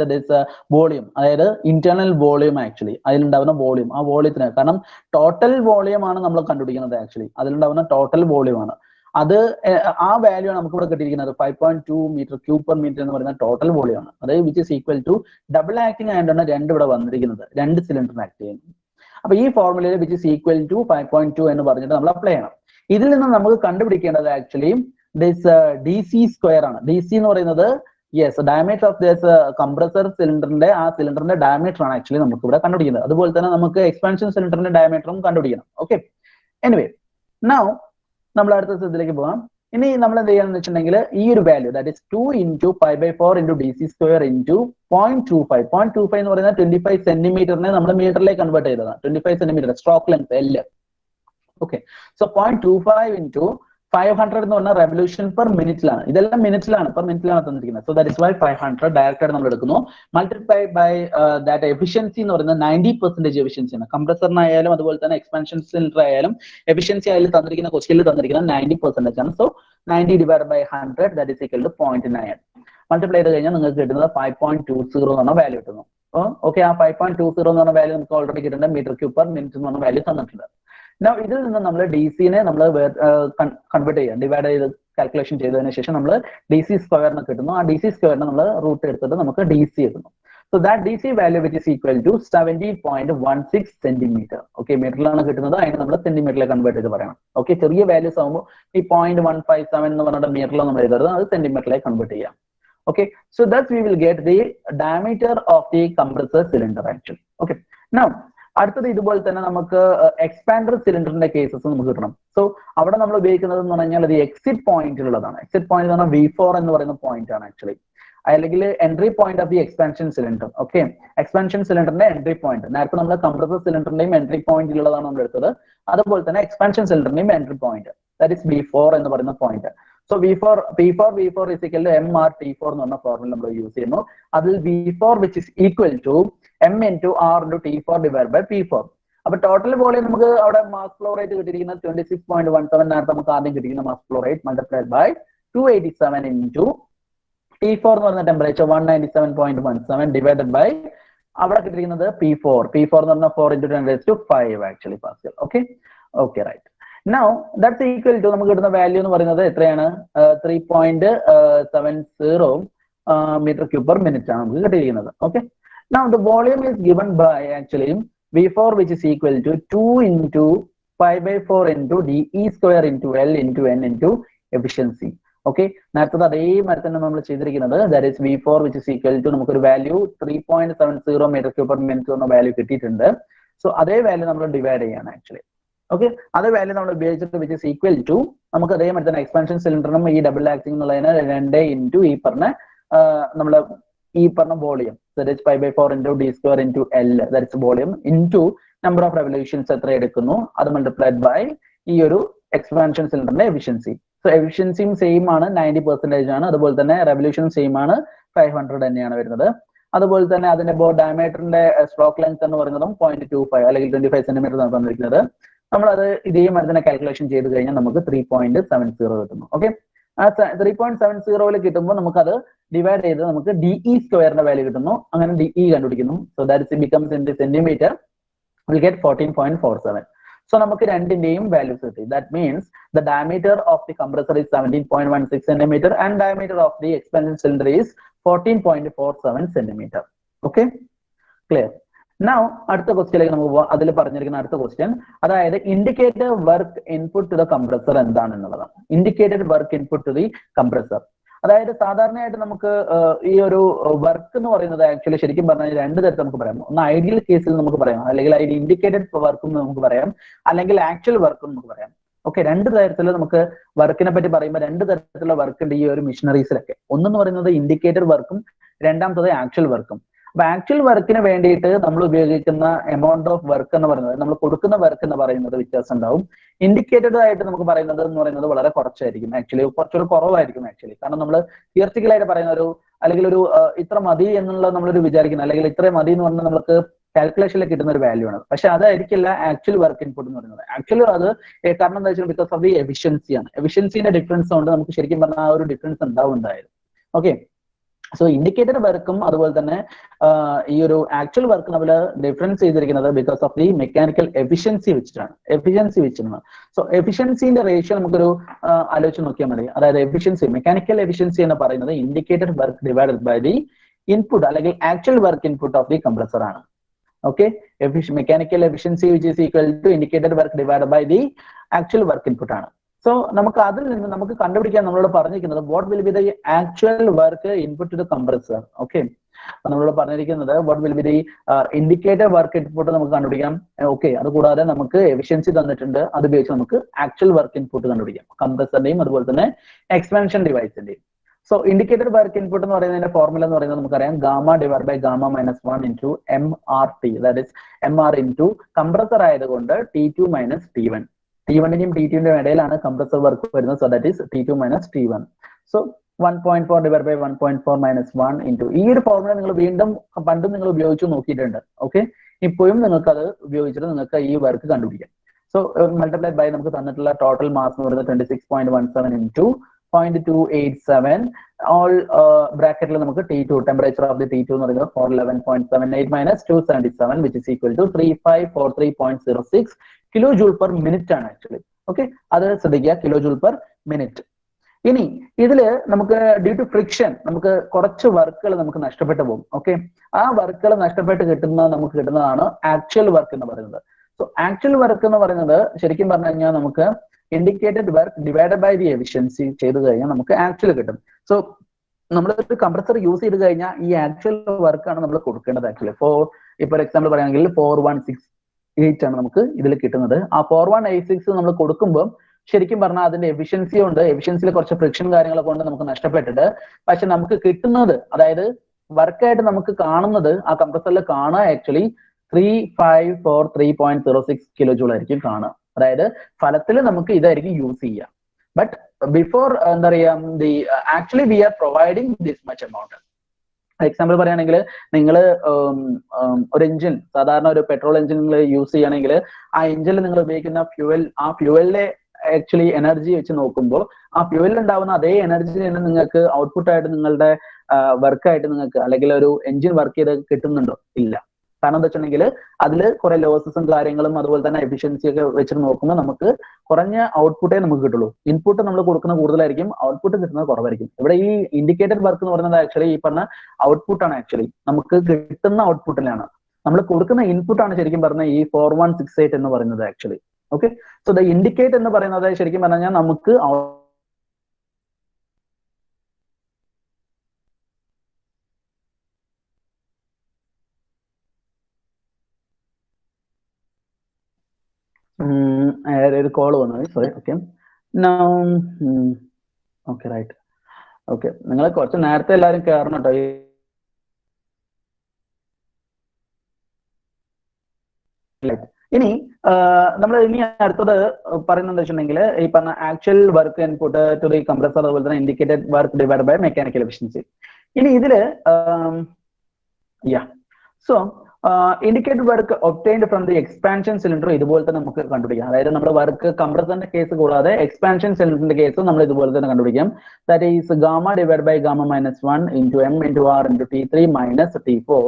this volume അതായത് internal volume actually അതിലുണ്ടാവുന്ന volume ആ വോളിയത്തിന് കാരണം total volume ആണ് നമ്മൾ കണ്ടുപിടിക്കുന്നത് actually അതിലുണ്ടാവുന്ന total volume ആണ് അത് ആ value ആണ് നമുക്ക് ഇവിടെ കിട്ടിയിരിക്കുന്നത് 5.2 മീറ്റർ ക്യൂബ് പെർ മിനിറ്റ് എന്ന് പറയുന്ന ടോട്ടൽ വോളിയം ആണ് അതായത് which is equal to double acting ആയിട്ടാണ് രണ്ട് ഇവിടെ വന്നിരിക്കുന്നത് രണ്ട് സിലിണ്ടർ ആക്ട് ചെയ്യുന്നത് അപ്പൊ ഈ ഫോർമുലയിൽ വിച്ച് ഈസ് ഈക്വൽ ടു 5.2 എന്ന് പറഞ്ഞിട്ട് നമ്മൾ അപ്ലൈ ചെയ്യണം ഇതിൽ നിന്ന് നമുക്ക് കണ്ടുപിടിക്കേണ്ടത് ആക്ച്വലി ദിസ് DC² ആണ് DC എന്ന് പറയുന്നത് yes diameter of this compressor സിലിണ്ടറിന്റെ ആ സിലിണ്ടറിന്റെ ഡയമീറ്റർ ആണ് ആക്ച്വലി നമുക്ക് ഇവിടെ കണ്ടുപിടിക്കുന്നത് അതുപോലെ തന്നെ നമുക്ക് എക്സ്പാൻഷൻ സിലിണ്ടറിന്റെ ഡയമീറ്ററും കണ്ടുപിടിക്കണം ഓക്കെ എനിവേ നൗ നമ്മൾ അടുത്ത സ്ഥലത്തിലേക്ക് പോകാം ഇനി നമ്മൾ എന്ത് ചെയ്യാന്ന് വെച്ചിട്ടുണ്ടെങ്കിൽ ഈ ഒരു വാല്യൂ ദാറ്റ് ഇസ് 2 × 5/4 × DC² × 0.25 എന്ന് പറയുന്നത് 25 സെന്റിമീറ്ററിനെ നമ്മൾ മീറ്ററിലേക്ക് കൺവേർട്ട് ചെയ്തതാണ് 25 centimetre stroke length L okay so 0.25 × 500 എന്ന് പറഞ്ഞാൽ റെവല്യൂഷൻ പെർ മിനിറ്റിലാണ് ഇതെല്ലാം മിനിറ്റിലാണ് തന്നിരിക്കുന്നത് so that is why 500 direct ആയിട്ട് നമ്മൾ എടുക്കുന്നു മൾട്ടിപ്ലൈ ബൈ ദാറ്റ് എഫിഷ്യൻസി എന്ന് പറയുന്നത് 90% എഫിഷ്യൻസി ആണ് കംപ്രസറിനായാലും അതുപോലെ തന്നെ എക്സ്പാൻഷൻ സിലിണ്ടർ ആയാലും എഫിഷ്യൻസി അതിൽ തന്നിരിക്കുന്ന ക്വസ്റ്റ്യനിൽ തന്നിരിക്കുന്നത് 90% ആണ് so 90 divide by 100 that is equal to 0.9 multiply ചെയ്ത് കഴിഞ്ഞാൽ നിങ്ങൾക്ക് കിട്ടുന്നത് 5.20 എന്ന് പറഞ്ഞ വാല്യൂ കിട്ടുന്നു ഓക്കെ ആ 5.20 എന്ന് പറഞ്ഞ വാല്യൂ നമുക്ക് ഓൾറെഡി കിട്ടുന്നുണ്ട് മീറ്റർ ക്യൂബ് പെർ മിനിറ്റ് എന്ന് പറഞ്ഞ വാല്യൂ തന്നിട്ടുണ്ട് ഇതിൽ നിന്ന് നമ്മൾ DC-നെ നമ്മൾ കൺവേർട്ട് ചെയ്യാം ഡിവൈഡ് ചെയ്ത് കാൽക്കുലേഷൻ ചെയ്തതിനു ശേഷം നമ്മൾ DC² കിട്ടുന്നു ആ DC² നമ്മൾ റൂട്ട് എടുത്തിട്ട് നമുക്ക് DC കിട്ടുന്നു so that DC value which is equal to 70.16 centimetre okay മീറ്ററിലാണ് കിട്ടുന്നത് അതിന് നമ്മൾ സെന്റിമീറ്ററിലേക്ക് കൺവേർട്ട് ചെയ്ത് പറയണം ഓക്കെ ചെറിയ വാല്യൂസ് ആകുമ്പോൾ ഈ 0.157 എന്ന് പറഞ്ഞിട്ട് മീറ്ററിൽ നമ്മൾ എഴുതരുത് അത് സെന്റിമീറ്ററിലേക്ക് കൺവേർട്ട് ചെയ്യാം okay so thus we will get the diameter of the compressor cylinder actually okay now അടുത്തത് ഇതുപോലെ തന്നെ നമുക്ക് എക്സ്പാൻഡർ സിലിണ്ടറിന്റെ കേസസ് നമുക്ക് കിട്ടണം സോ അവിടെ നമ്മൾ ഉപയോഗിക്കുന്നത് എന്ന് പറഞ്ഞാൽ അത് എക്സിറ്റ് പോയിന്റിലുള്ളതാണ് എക്സിറ്റ് പോയിന്റ് എന്ന് പറഞ്ഞാൽ V4 എന്ന് പറയുന്ന പോയിന്റ് ആണ് ആക്ച്വലി അല്ലെങ്കിൽ entry point of the expansion cylinder okay expansion സിലിണ്ടറിന്റെ എൻട്രി പോയിന്റ് നേരത്തെ നമ്മൾ കംപ്രസർ സിലിണ്ടറിന്റെയും എൻട്രി പോയിന്റിലുള്ളതാണ് നമ്മൾ എടുത്തത് അതുപോലെ തന്നെ എക്സ്പാൻഷൻ സിലിണ്ടറിന്റെയും entry point that is V4 എന്ന് പറയുന്ന point so V4 is equal to MRT4 എന്ന് പറഞ്ഞ ഫോർമുല നമ്മൾ യൂസ് ചെയ്യുന്നു അതിൽ V4 which is equal to M into R into T4 divided by P4 അപ്പൊ ടോട്ടൽ വോളിയം നമുക്ക് അവിടെ മാസ് ഫ്ലോ റേറ്റ് കിട്ടിയിരിക്കുന്നത് 26.17 നേരത്തെ നമുക്ക് ആദ്യം കിട്ടിയിരിക്കുന്ന mass flow rate multiplied by 287 into T4 എന്ന് പറയുന്ന ടെമ്പറേച്ചർ 197.17 ഡിവൈഡഡ് ബൈ അവിടെ കിട്ടിയിരിക്കുന്നത് P4 എന്ന് പറഞ്ഞാൽ 4 × 10⁵ actually pascal okay right now that's equal to നമുക്ക് കിട്ടുന്ന വാല്യൂ എന്ന് പറയുന്നത് എത്രയാണ് 3.70 മീറ്റർ ക്യൂബ് പെർ മിനിറ്റ് ആണ് നമുക്ക് കിട്ടിയിരിക്കുന്നത് okay now the volume is given by actually V4 which is equal to 2 × 5/4 into DE² into L into N into efficiency okay നേരത്തെ അതേമാതിരി തന്നെ നമ്മൾ ചെയ്തിരിക്കുന്നത് that is V4 which is equal to നമുക്കൊരു value 3.70 metre cube per minute എന്ന value കിട്ടിയിട്ടുണ്ട് so അതേ value നമ്മൾ ഡിവൈഡ് ചെയ്യാണ് ആക്ച്വലി ഓക്കെ അതേ വാല്യൂ നമ്മൾ ഉപയോഗിച്ചിട്ട് വിച്ച് ഇസ് ഈക്വൽ ടു നമുക്ക് അതേമാതിരി തന്നെ എക്സ്പാൻഷൻ സിലിണ്ടറിനും ഈ ഡബിൾ ആക്ടിംഗ് എന്നുള്ളതിന് 2 × ഈ പറഞ്ഞ volume that is 5/4 into D² into L that is volume into number of revolutions എത്ര എടുക്കുന്നു അത് മൾട്ടിപ്ലൈഡ് ബൈ ഈ ഒരു എക്സ്പാൻഷൻ സിലിണ്ടറിന്റെ എഫിഷ്യൻസി സോ എഫിഷ്യൻസിയും സെയിം ആണ് 90% ആണ് അതുപോലെ തന്നെ റെവല്യൂഷനും സെയിം ആണ് 500 തന്നെയാണ് വരുന്നത്. അതുപോലെ തന്നെ അതിന്റെ ബോർഡ് ഡയമീറ്ററിന്റെ സ്ട്രോക്ക് ലെങ്ത് എന്ന് പറയുന്നതും 0.25 അല്ലെങ്കിൽ 25 സെന്റിമീറ്റർ തന്നിരിക്കുന്നത്. നമ്മളത് ഇതേ മരുന്നിനെ കാൽക്കുലേഷൻ ചെയ്ത് കഴിഞ്ഞാൽ നമുക്ക് 3.70 കിട്ടുന്നു. ഓക്കെ, ആ 3.70 കിട്ടുമ്പോൾ നമുക്കത് ഡിവൈഡ് ചെയ്ത് നമുക്ക് DE സ്ക്വയറിന്റെ വാല്യൂ കിട്ടുന്നു. അങ്ങനെ DE കണ്ടുപിടിക്കുന്നു. So that becomes in centimetre will get 14.47. So നമുക്ക് രണ്ടിന്റെയും വാല്യൂസ് കിട്ടി. That means the diameter of the compressor is 17.16 centimetre and diameter of the expansion cylinder is 14.47 centimetre. Okay, clear. Now അടുത്ത ക്വസ്റ്റ്യനിലേക്ക് നമുക്ക് പോവാം. അതിൽ പറഞ്ഞിരിക്കുന്ന അടുത്ത ക്വസ്റ്റ്യൻ, അതായത് indicated work input to the compressor എന്താണെന്നുള്ളതാണ്. Indicated work input to the compressor, അതായത് സാധാരണയായിട്ട് നമുക്ക് ഈ ഒരു വർക്ക് എന്ന് പറയുന്നത് ആക്ച്വലി ശരിക്കും പറഞ്ഞാൽ രണ്ട് തരത്തിൽ നമുക്ക് പറയാം. ഒന്ന് ഐഡിയൽ കേസിൽ നമുക്ക് പറയാം, അല്ലെങ്കിൽ അതിൽ ഇൻഡിക്കേറ്റഡ് വർക്കും നമുക്ക് പറയാം, അല്ലെങ്കിൽ ആക്ച്വൽ വർക്കും നമുക്ക് പറയാം. ഓക്കെ, രണ്ട് തരത്തിൽ നമുക്ക് വർക്കിനെ പറ്റി പറയുമ്പോൾ രണ്ട് തരത്തിലുള്ള വർക്ക് ഉണ്ട് ഈ ഒരു മെഷീനറീസിലൊക്കെ. ഒന്നെന്ന് പറയുന്നത് ഇൻഡിക്കേറ്റഡ് വർക്കും, രണ്ടാമത്തത് ആക്ച്വൽ വർക്കും. അപ്പൊ ആക്ച്വൽ വർക്കിന് വേണ്ടിയിട്ട് നമ്മൾ ഉപയോഗിക്കുന്ന എമൗണ്ട് ഓഫ് വർക്ക് എന്ന് പറയുന്നത്, നമ്മൾ കൊടുക്കുന്ന വർക്ക് എന്ന് പറയുന്നത് വ്യത്യാസം ഉണ്ടാവും. ഇൻഡിക്കേറ്റഡ് ആയിട്ട് നമുക്ക് പറയുന്നത് എന്ന് പറയുന്നത് വളരെ കുറച്ചായിരിക്കും, ആക്ച്വലി കുറച്ചൊരു കുറവായിരിക്കും ആക്ച്വലി. കാരണം നമ്മൾ തിയററ്റിക്കലായിട്ട് പറയുന്ന ഒരു അല്ലെങ്കിൽ ഒരു ഇത്ര മതി എന്നുള്ള നമ്മളൊരു വിചാരിക്കുന്നത്, അല്ലെങ്കിൽ ഇത്ര മതി എന്ന് പറഞ്ഞാൽ നമുക്ക് കാൽക്കുലേഷനിൽ കിട്ടുന്ന ഒരു വാല്യൂ ആണ്. പക്ഷെ അതായിരിക്കില്ല ആക്ച്വൽ വർക്ക് ഇൻപുട്ട് എന്ന് പറയുന്നത്. ആക്ച്വലി അത് കാരണം എന്താ വെച്ചാൽ ബിക്കോസ് ഓഫ് ദി എഫിഷ്യൻസിയാണ്. എഫിഷ്യൻസിന്റെ ഡിഫറൻസ് കൊണ്ട് നമുക്ക് ശരിക്കും പറഞ്ഞാൽ ആ ഒരു ഡിഫറൻസ് ഉണ്ടാവുന്നുണ്ടായിരുന്നു. ഓക്കെ, സോ ഇൻഡിക്കേറ്റഡ് വർക്കും അതുപോലെ തന്നെ ഈ ഒരു ആക്ച്വൽ വർക്ക് നമ്മൾ ഡിഫറൻസ് ചെയ്തിരിക്കുന്നത് because of the mechanical efficiency വെച്ചിട്ടാണ്. സോ എഫിഷ്യൻസിന്റെ റേഷ്യോ നമുക്കൊരു ആലോചിച്ച് നോക്കിയാൽ മതി. അതായത് എഫിഷ്യൻസി, മെക്കാനിക്കൽ എഫിഷ്യൻസി എന്ന് പറയുന്നത് indicated work divided by the input അല്ലെങ്കിൽ actual work input of the compressor ആണ്. Okay, mechanical efficiency which is equal to indicated work divided by the actual work input ആണ്. സോ നമുക്ക് അതിൽ നിന്ന് നമുക്ക് കണ്ടുപിടിക്കാൻ നമ്മളോട് പറഞ്ഞിരിക്കുന്നത് what will be the actual work input to the compressor. Okay, നമ്മളോട് പറഞ്ഞിരിക്കുന്നത് what will be the indicated work input നമുക്ക് കണ്ടുപിടിക്കാം. ഓക്കെ, അത് കൂടാതെ നമുക്ക് എഫിഷ്യൻസി തന്നിട്ടുണ്ട്, അത് ഉപയോഗിച്ച് നമുക്ക് ആക്ച്വൽ വർക്ക് ഇൻപുട്ട് കണ്ടുപിടിക്കാം, കംപ്രസറിന്റെയും അതുപോലെ തന്നെ എക്സ്പാൻഷൻ ഡിവൈസിന്റെയും. സോ ഇൻഡിക്കേറ്റഡ് വർക്ക് ഇൻപുട്ട് എന്ന് പറയുന്നതിന്റെ ഫോർമുല എന്ന് പറയുന്നത് നമുക്കറിയാം, gamma divide by gamma minus 1 into MRT, that is MR into compressor ആയതുകൊണ്ട് T2 മൈനസ് T1. T1ന്റെയും T2ന്റെയും ഇടയിലാണ് കംപ്രസർ വർക്ക് വരുന്നത്. So that is T2 minus T1. So 1.4 divide by 1.4 minus 1 into ഈ ഒരു ഫോർമുല നിങ്ങൾ വീണ്ടും പണ്ടും നിങ്ങൾ ഉപയോഗിച്ച് നോക്കിയിട്ടുണ്ട്. ഓക്കെ, ഇപ്പോഴും നിങ്ങൾക്ക് അത് ഉപയോഗിച്ചിട്ട് നിങ്ങൾക്ക് ഈ വർക്ക് കണ്ടുപിടിക്കാം. സോ മൾട്ടിപ്ലൈഡ് ബൈ നമുക്ക് തന്നിട്ടുള്ള ടോട്ടൽ മാസ് എന്ന് പറയുന്നത് 26.17 ഇൻറ്റു 0.287 ഓൾ ബ്രാക്കറ്റിൽ നമുക്ക് T2 temperature of the T2 എന്ന് പറയുന്നത് 411.78 minus 277 which is equal to 3543.06 kilo joule per minute ആണ് ആക്ച്വലി. ഓക്കെ, അത് ശ്രദ്ധിക്കുക, കിലോ ജൂൾ പെർ മിനിറ്റ്. ഇനി ഇതില് നമുക്ക് ഡ്യൂ ടു ഫ്രിക്ഷൻ നമുക്ക് കുറച്ച് വർക്കുകൾ നമുക്ക് നഷ്ടപ്പെട്ടു പോകും. ഓക്കെ, ആ വർക്കുകൾ നഷ്ടപ്പെട്ട് നമുക്ക് കിട്ടുന്നതാണ് ആക്ച്വൽ വർക്ക് എന്ന് പറയുന്നത്. സോ ആക്ച്വൽ വർക്ക് എന്ന് പറയുന്നത് ശരിക്കും പറഞ്ഞു കഴിഞ്ഞാൽ നമുക്ക് indicated work divided by the efficiency ചെയ്ത് കഴിഞ്ഞാൽ നമുക്ക് ആക്ച്വൽ കിട്ടും. സോ നമ്മൾ ഒരു കംപ്രസർ യൂസ് ചെയ്ത് കഴിഞ്ഞാൽ ഈ ആക്ച്വൽ വർക്കാണ് നമ്മൾ കൊടുക്കേണ്ടത് ആക്ച്വലി. ഇപ്പോൾ എക്സാമ്പിൾ പറയുകയാണെങ്കിൽ 4168 ആണ് നമുക്ക് ഇതിൽ കിട്ടുന്നത്. ആ 4186 നമ്മൾ കൊടുക്കുമ്പോൾ ശരിക്കും പറഞ്ഞാൽ അതിന്റെ എഫിഷ്യൻസി ഉണ്ട്, എഫിഷ്യൻസിയിൽ കുറച്ച് ഫ്രിക്ഷൻ കാര്യങ്ങളൊക്കെ കൊണ്ട് നമുക്ക് നഷ്ടപ്പെട്ടിട്ട്, പക്ഷെ നമുക്ക് കിട്ടുന്നത് അതായത് വർക്കായിട്ട് നമുക്ക് കാണുന്നത് ആ കംപ്രസറിൽ കാണുക ആക്ച്വലി 3543.06 കിലോ ജൂൾ ആയിരിക്കും കാണുക. അതായത് ഫലത്തിൽ നമുക്ക് ഇതായിരിക്കും യൂസ് ചെയ്യുക. ബട്ട് ബിഫോർ എന്താ പറയാ actually we are providing this much amount. Example പറയുകയാണെങ്കിൽ നിങ്ങൾ ഒരു എഞ്ചിൻ, സാധാരണ ഒരു പെട്രോൾ എഞ്ചിൻ നിങ്ങൾ യൂസ് ചെയ്യുകയാണെങ്കിൽ ആ എഞ്ചിനിൽ നിങ്ങൾ ഉപയോഗിക്കുന്ന ഫ്യൂവൽ, ആ ഫ്യൂവലിലെ ആക്ച്വലി എനർജി വെച്ച് നോക്കുമ്പോൾ ആ ഫ്യൂവലിൽ ഉണ്ടാവുന്ന അതേ എനർജി തന്നെ നിങ്ങൾക്ക് ഔട്ട്പുട്ട് ആയിട്ട് നിങ്ങളുടെ വർക്കായിട്ട് നിങ്ങൾക്ക് അല്ലെങ്കിൽ ഒരു എഞ്ചിൻ വർക്ക് ചെയ്ത് കിട്ടുന്നുണ്ടോ? ഇല്ല. കാരണം എന്താ വെച്ചിട്ടുണ്ടെങ്കിൽ അതിൽ കുറെ ലോസസും കാര്യങ്ങളും അതുപോലെ തന്നെ എഫിഷ്യൻസി ഒക്കെ വെച്ചിട്ട് നോക്കുമ്പോൾ നമുക്ക് കുറഞ്ഞ ഔട്ട്പുട്ടേ നമുക്ക് കിട്ടുള്ളൂ. ഇൻപുട്ട് നമ്മൾ കൊടുക്കുന്ന കൂടുതലായിരിക്കും, ഔട്ട്പുട്ട് കിട്ടുന്നത് കുറവായിരിക്കും. ഇവിടെ ഈ ഇൻഡിക്കേറ്റഡ് വർക്ക് എന്ന് പറയുന്നത് ആക്ച്വലി ഈ പറഞ്ഞ ഔട്ട്പുട്ടാണ്. ആക്ച്വലി നമുക്ക് കിട്ടുന്ന ഔട്ട്പുട്ടിലാണ്, നമ്മൾ കൊടുക്കുന്ന ഇൻപുട്ടാണ് ശരിക്കും പറഞ്ഞാൽ ഈ 4168 എന്ന് പറയുന്നത് actually. Okay, so the indicate എന്ന് പറയുന്നത് ശരിക്കും പറഞ്ഞാൽ നമുക്ക് ഒരു കോൾ വന്നത്, sorry. Okay, okay right. Okay, നിങ്ങൾ കുറച്ച് നേരത്തെ എല്ലാവരും കയറണം കേട്ടോ. ഇനി നമ്മൾ ഇനി അടുത്തത് പറയുന്നത് വെച്ചിട്ടുണ്ടെങ്കിൽ ഈ പറഞ്ഞ actual work input to the compressor അതുപോലെ തന്നെ indicated work divide by mechanical efficiency. ഇനി ഇതില് so indicated work obtained from the expansion cylinder ഇതുപോലെ തന്നെ നമുക്ക് കണ്ടുപിടിക്കാം. അതായത് നമ്മുടെ വർക്ക് കംപ്രസറിന്റെ കേസ് കൂടാതെ എക്സ്പാൻഷൻ സിലിണ്ടറിന്റെ കേസ് നമ്മൾ ഇതുപോലെ തന്നെ കണ്ടുപിടിക്കാം. That is gamma divide by gamma minus 1 into M into R into T3 minus T4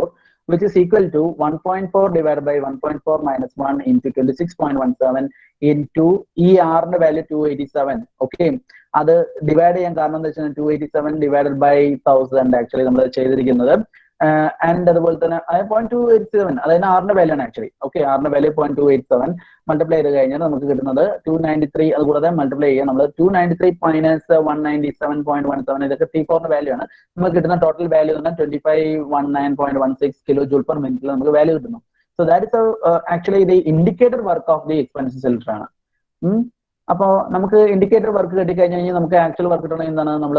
which is equal to 1.4 divided by 1.4 minus 1 into 26.17 into ഈ ആറിന്റെ വാല്യൂ 287. ഓക്കെ, അത് ഡിവൈഡ് ചെയ്യാൻ കാരണം എന്താ വെച്ചാൽ 287 ഡിവൈഡഡ് ബൈ 1000 ആക്ച്വലി നമ്മൾ ചെയ്തിരിക്കുന്നത്. ആൻഡ് അതുപോലെ തന്നെ 0.287 അതായത് ആറിന്റെ വാല്യൂ ആണ് ആക്ച്വലി. ഓക്കെ, ആറിന്റെ വാല്യൂ 0.287 മൾട്ടിപ്ലൈ ചെയ്ത് കഴിഞ്ഞാൽ നമുക്ക് കിട്ടുന്നത് 293. അതുകൂടാതെ മൾട്ടിപ്ലൈ ചെയ്യാൻ നമ്മൾ 293 മൈനസ് 197.17 ഇതൊക്കെ T4ന്റെ വാല്യൂ ആണ്. നമുക്ക് കിട്ടുന്ന ടോട്ടൽ വാല്യൂ തന്നെ 2519.16 കിലോ ജൂൾ പെർ മിനിറ്റിൽ നമുക്ക് വാല്യൂ കിട്ടുന്നു. So that is actually the indicated work of the expansion cylinder ആണ്. അപ്പോൾ നമുക്ക് ഇൻഡിക്കേറ്റർ വർക്ക് കിട്ടിക്കഴിഞ്ഞാൽ നമുക്ക് ആക്ച്വൽ വർക്ക് കിട്ടണമെങ്കിൽ എന്താണ് നമ്മൾ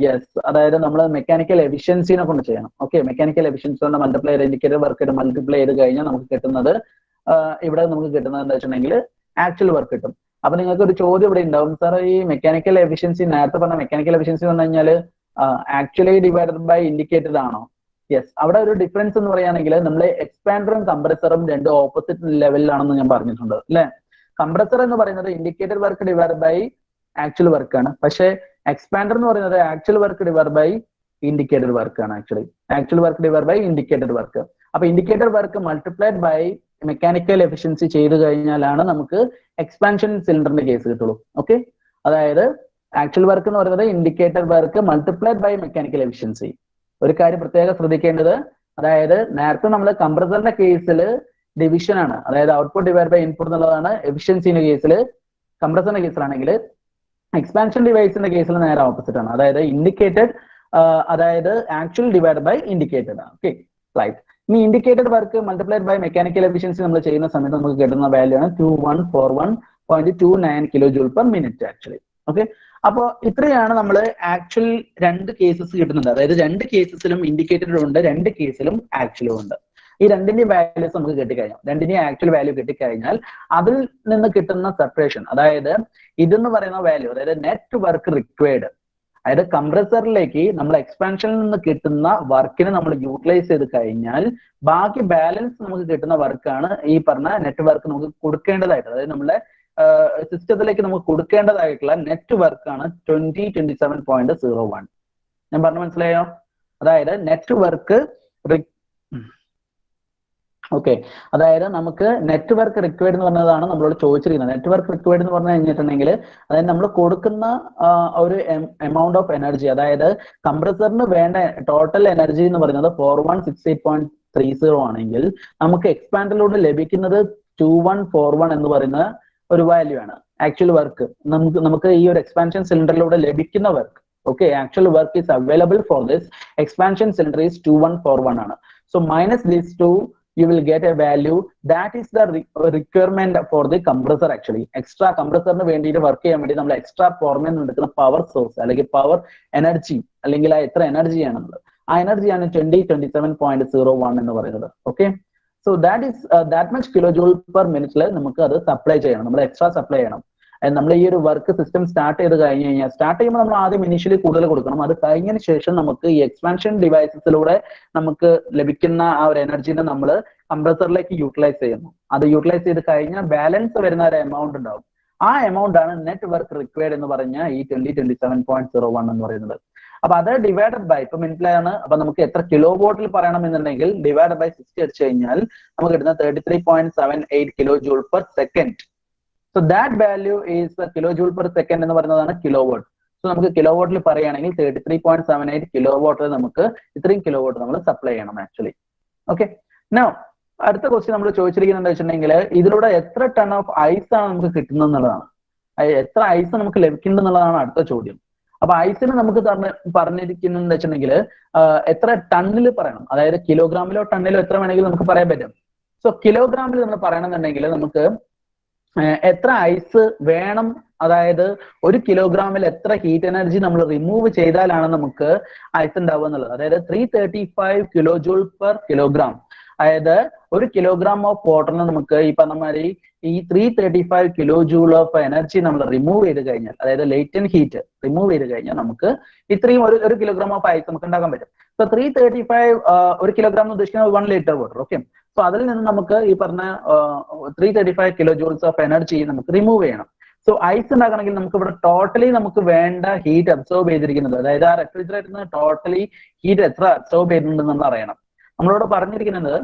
യെസ്, അതായത് നമ്മൾ മെക്കാനിക്കൽ എഫിഷ്യൻസിനെ കൊണ്ട് ചെയ്യണം. ഓക്കെ, മെക്കാനിക്കൽ എഫിഷ്യൻസി കൊണ്ട് മൾട്ടിപ്ലൈ ചെയ്ത് ഇൻഡിക്കേറ്റർ വർക്ക് മൾട്ടിപ്ലൈ ചെയ്ത് കഴിഞ്ഞാൽ നമുക്ക് കിട്ടുന്നത് ഇവിടെ നമുക്ക് കിട്ടുന്നത് എന്താ വെച്ചിട്ടുണ്ടെങ്കിൽ ആക്ച്വൽ വർക്ക് കിട്ടും. അപ്പൊ നിങ്ങൾക്ക് ഒരു ചോദ്യം ഇവിടെ ഉണ്ടാവും, സാർ ഈ മെക്കാനിക്കൽ എഫിഷ്യൻസി നേരത്തെ പറഞ്ഞ മെക്കാനിക്കൽ എഫിഷ്യൻസി എന്ന് പറഞ്ഞു കഴിഞ്ഞാൽ ആക്ച്വലി ഡിവൈഡഡ് ബൈ ഇൻഡിക്കേറ്റഡ് ആണോ? യെസ്, അവിടെ ഒരു ഡിഫറൻസ് എന്ന് പറയുകയാണെങ്കിൽ നമ്മൾ എക്സ്പാൻഡറും കംപ്രസറും രണ്ടും ഓപ്പോസിറ്റ് ലെവലിലാണെന്ന് ഞാൻ പറഞ്ഞിട്ടുണ്ട് അല്ലെ. കംപ്രസർ എന്ന് പറയുന്നത് indicated work divide by actual work ആണ്. പക്ഷേ എക്സ്പാൻഡർ എന്ന് പറയുന്നത് actual work divide by indicated work ആണ്. Actually actual work divide by indicated work. അപ്പൊ indicated work multiplied by mechanical efficiency ചെയ്ത് കഴിഞ്ഞാലാണ് നമുക്ക് എക്സ്പാൻഷൻ സിലിണ്ടറിന്റെ കേസ് കിട്ടുള്ളൂ. ഓക്കെ, അതായത് ആക്ച്വൽ വർക്ക് എന്ന് പറയുന്നത് indicated work multiplied by mechanical efficiency. ഒരു കാര്യം പ്രത്യേകം ശ്രദ്ധിക്കേണ്ടത്, അതായത് നേരത്തെ നമ്മൾ കംപ്രസറിന്റെ കേസിൽ ഡിവിഷൻ ആണ്, അതായത് ഔട്ട്പുട്ട് ഡിവൈഡ് ബൈ ഇൻപുട്ട് എന്നുള്ളതാണ് എഫിഷ്യൻസിന്റെ കേസിൽ. കംപ്രസറിന്റെ കേസിലാണെങ്കിൽ എക്സ്പാൻഷൻ ഡിവൈസിന്റെ കേസിൽ നേരെ ഓപ്പോസിറ്റ് ആണ്, അതായത് ഇൻഡിക്കേറ്റഡ് അതായത് ആക്ച്വൽ ഡിവൈഡ് ബൈ ഇൻഡിക്കേറ്റഡ് ആണ്. Okay, right. ഇനി indicated work multiplied by mechanical efficiency നമ്മൾ ചെയ്യുന്ന സമയത്ത് നമുക്ക് കിട്ടുന്ന വാല്യൂ ആണ് 2141.29 kilo joule per minute actually. Okay, അപ്പോൾ ഇത്രയാണ് നമ്മൾ ആക്ച്വൽ രണ്ട് കേസസ് കിട്ടുന്നത്. അതായത് രണ്ട് കേസസിലും ഇൻഡിക്കേറ്റഡ് ഉണ്ട്, രണ്ട് കേസിലും ആക്ച്വലും ഉണ്ട്. ഈ രണ്ടിന്റെയും വാല്യൂസ് നമുക്ക് കിട്ടിക്കഴിഞ്ഞാൽ, രണ്ടിന്റെയും ആക്ച്വൽ വാല്യൂ കിട്ടിക്കഴിഞ്ഞാൽ അതിൽ നിന്ന് കിട്ടുന്ന സെപ്പറേഷൻ, അതായത് ഇതെന്ന് പറയുന്ന വാല്യൂ, അതായത് നെറ്റ് വർക്ക് റിക്വയർഡ്, അതായത് കംപ്രസറിലേക്ക് നമ്മൾ എക്സ്പാൻഷനിൽ നിന്ന് കിട്ടുന്ന വർക്കിനെ നമ്മൾ യൂട്ടിലൈസ് ചെയ്ത് കഴിഞ്ഞാൽ ബാക്കി ബാലൻസ് നമുക്ക് കിട്ടുന്ന വർക്കാണ് ഈ പറഞ്ഞ നെറ്റ് വർക്ക് നമുക്ക് കൊടുക്കേണ്ടതായിട്ട്, അതായത് നമ്മളെ സിസ്റ്റത്തിലേക്ക് നമുക്ക് കൊടുക്കേണ്ടതായിട്ടുള്ള നെറ്റ് വർക്കാണ് 2027.01. ഞാൻ പറഞ്ഞു മനസ്സിലായോ? അതായത് നെറ്റ് വർക്ക് ഓക്കെ, അതായത് നമുക്ക് നെറ്റ് വർക്ക് റിക്വയർഡ് എന്ന് പറഞ്ഞതാണ് നമ്മളോട് ചോദിച്ചിരിക്കുന്നത്. നെറ്റ് വർക്ക് റിക്വയർഡ് എന്ന് പറഞ്ഞു കഴിഞ്ഞിട്ടുണ്ടെങ്കിൽ അതായത് നമ്മൾ കൊടുക്കുന്ന ഒരു എമൗണ്ട് ഓഫ് എനർജി, അതായത് കംപ്രസറിന് വേണ്ട ടോട്ടൽ എനർജി എന്ന് പറയുന്നത് 4168.30 ആണെങ്കിൽ നമുക്ക് എക്സ്പാൻഡറിലൂടെ ലഭിക്കുന്നത് 2141 എന്ന് പറയുന്ന ഒരു വാല്യൂ ആണ് ആക്ച്വൽ വർക്ക്. നമുക്ക് ഈ ഒരു എക്സ്പാൻഷൻ സിലിണ്ടറിലൂടെ ലഭിക്കുന്ന work. Okay, actual work is available for this expansion cylinder is 2141 ആണ്. So minus these two you will get a value that is the requirement for the compressor actually. Extra compressor ന് വേണ്ടിയിട്ട് work ചെയ്യാൻ വേണ്ടി നമ്മൾ extra പുറമേ നിന്ന് എടുക്കുന്ന power source അല്ലെങ്കിൽ പവർ എനർജി അല്ലെങ്കിൽ എത്ര എനർജിയാണ് നമ്മൾ, ആ എനർജിയാണ് 2027.01 എന്ന് പറയുന്നത്. Okay, so that is that much kilo joule per മിനിറ്റിൽ നമുക്ക് അത് സപ്ലൈ ചെയ്യണം, നമ്മൾ എക്സ്ട്രാ സപ്ലൈ ചെയ്യണം. നമ്മൾ ഈ ഒരു വർക്ക് സിസ്റ്റം സ്റ്റാർട്ട് ചെയ്ത് കഴിഞ്ഞ് കഴിഞ്ഞാൽ, സ്റ്റാർട്ട് ചെയ്യുമ്പോൾ നമ്മൾ ആദ്യം ഇനീഷ്യലി കൂടുതൽ കൊടുക്കണം. അത് കഴിഞ്ഞതിന് ശേഷം നമുക്ക് ഈ എക്സ്പാൻഷൻ ഡിവൈസസിലൂടെ നമുക്ക് ലഭിക്കുന്ന ആ ഒരു എനർജിനെ നമ്മൾ കംപ്രസറിലേക്ക് യൂട്ടിലൈസ് ചെയ്യുന്നു. അത് യൂട്ടിലൈസ് ചെയ്ത് കഴിഞ്ഞാൽ ബാലൻസ് വരുന്ന ഒരു എമൗണ്ട് ഉണ്ടാവും. ആ എമൗണ്ട് ആണ് നെറ്റ് വർക്ക് റിക്വയർഡ് എന്ന് പറഞ്ഞ ഈ 2027.01 എന്ന് പറയുന്നത്. അപ്പൊ അത് ഡിവൈഡഡ് ബൈ ഇപ്പൊ മിനിറ്റിലാണ്. അപ്പൊ നമുക്ക് എത്ര കിലോ വോട്ടിൽ പറയണം എന്നുണ്ടെങ്കിൽ ഡിവൈഡ് ബൈ 60 അടിച്ചു കഴിഞ്ഞാൽ നമുക്ക് കിട്ടുന്ന 33.78 kilo joule per second. So that value is kilo joule per second എന്ന് പറയുന്നതാണ് കിലോ വാട്ട്. സോ നമുക്ക് കിലോ വാട്ടിൽ പറയുകയാണെങ്കിൽ 33.78 കിലോ വാട്ടിൽ നമുക്ക് ഇത്രയും കിലോ വാട്ട് നമ്മൾ സപ്ലൈ ചെയ്യണം ആക്ച്വലി. ഓക്കെ, നൗ അടുത്ത ക്വസ്റ്റ്യൻ നമ്മൾ ചോദിച്ചിരിക്കുന്നത് എന്താ വെച്ചിട്ടുണ്ടെങ്കിൽ ഇതിലൂടെ എത്ര ടൺ ഓഫ് ഐസ് ആണ് നമുക്ക് കിട്ടുന്നത് എന്നുള്ളതാണ്. എത്ര ഐസ് നമുക്ക് ലഭിക്കുന്നത് എന്നുള്ളതാണ് അടുത്ത ചോദ്യം. അപ്പൊ ഐസിന് നമുക്ക് പറഞ്ഞിരിക്കുന്നത് എന്താ വെച്ചിട്ടുണ്ടെങ്കിൽ എത്ര ടണ്ണിൽ പറയണം, അതായത് കിലോഗ്രാമിലോ ടണ്ണിലോ എത്ര വേണമെങ്കിലും നമുക്ക് പറയാൻ പറ്റും. സോ കിലോഗ്രാമിൽ നമ്മൾ പറയണമെന്നുണ്ടെങ്കിൽ നമുക്ക് എത്ര ഐസ് വേണം, അതായത് ഒരു കിലോഗ്രാമിൽ എത്ര ഹീറ്റ് എനർജി നമ്മൾ റിമൂവ് ചെയ്താലാണ് നമുക്ക് ഐസ് ഉണ്ടാവുക എന്നുള്ളത്. അതായത് 335 കിലോ ജൂൾ പെർ കിലോഗ്രാം, അതായത് ഒരു കിലോഗ്രാം ഓഫ് വാട്ടറിന് നമുക്ക് ഈ പറഞ്ഞ മാതിരി ഈ 335 കിലോ ജൂൾ ഓഫ് എനർജി നമ്മൾ റിമൂവ് ചെയ്ത് കഴിഞ്ഞാൽ, അതായത് ലേറ്റന്റ് ഹീറ്റ് റിമൂവ് ചെയ്ത് കഴിഞ്ഞാൽ നമുക്ക് ഇത്രയും ഒരു കിലോഗ്രാം ഓഫ് ഐസ് നമുക്ക് ഉണ്ടാക്കാൻ പറ്റും. സോ 335 ഒരു കിലോഗ്രാം എന്ന് ഉദ്ദേശിക്കുന്നത് 1 ലിറ്റർ വാട്ടർ. ഓക്കെ, സോ അതിൽ നിന്ന് നമുക്ക് ഈ പറഞ്ഞ 335 കിലോ ജൂൾസ് ഓഫ് എനർജി നമുക്ക് റിമൂവ് ചെയ്യണം. സോ ഐസ് ഉണ്ടാക്കണമെങ്കിൽ നമുക്ക് ഇവിടെ ടോട്ടലി നമുക്ക് വേണ്ട ഹീറ്റ് അബ്സോർബ് ചെയ്തിരിക്കുന്നത്, അതായത് ആ റെഫ്രിജറേറ്ററിന് ടോട്ടലി ഹീറ്റ് എത്ര അബ്സോർബ് ചെയ്തിട്ടുണ്ടെന്ന് നമ്മൾ അറിയണം. നമ്മളോട് പറഞ്ഞിരിക്കുന്നത്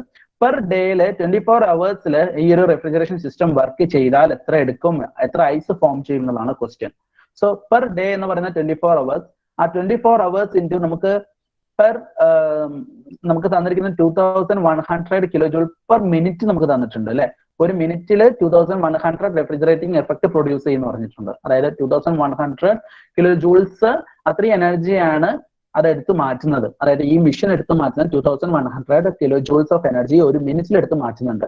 പെർ ഡേയില് 24 അവേഴ്സിൽ ഈ ഒരു റെഫ്രിജറേഷൻ സിസ്റ്റം വർക്ക് ചെയ്താൽ എത്ര എടുക്കും, എത്ര ഐസ് ഫോം ചെയ്യും എന്നുള്ളതാണ് ക്വസ്റ്റ്യൻ. സോ പെർ ഡേ എന്ന് പറയുന്ന 24 അവേഴ്സ്, ആ 24 അവേഴ്സ് ഇൻറ്റു നമുക്ക് നമുക്ക് തന്നിരിക്കുന്നത് 2100 കിലോ ജൂൾ പെർ മിനിറ്റ് നമുക്ക് തന്നിട്ടുണ്ട് അല്ലെ. ഒരു മിനിറ്റില് 2100 റെഫ്രിജറേറ്റിംഗ് എഫക്ട് പ്രൊഡ്യൂസ് ചെയ്യുന്ന പറഞ്ഞിട്ടുണ്ട്. അതായത് 2100 കിലോ ജൂൾസ് അത്രയും എനർജിയാണ് അത് എടുത്തു മാറ്റുന്നത്. അതായത് ഈ മിഷൻ എടുത്തു മാറ്റുന്നത് 2100 കിലോ ജൂൾസ് ഓഫ് എനർജി ഒരു മിനിറ്റിൽ എടുത്ത് മാറ്റുന്നുണ്ട്.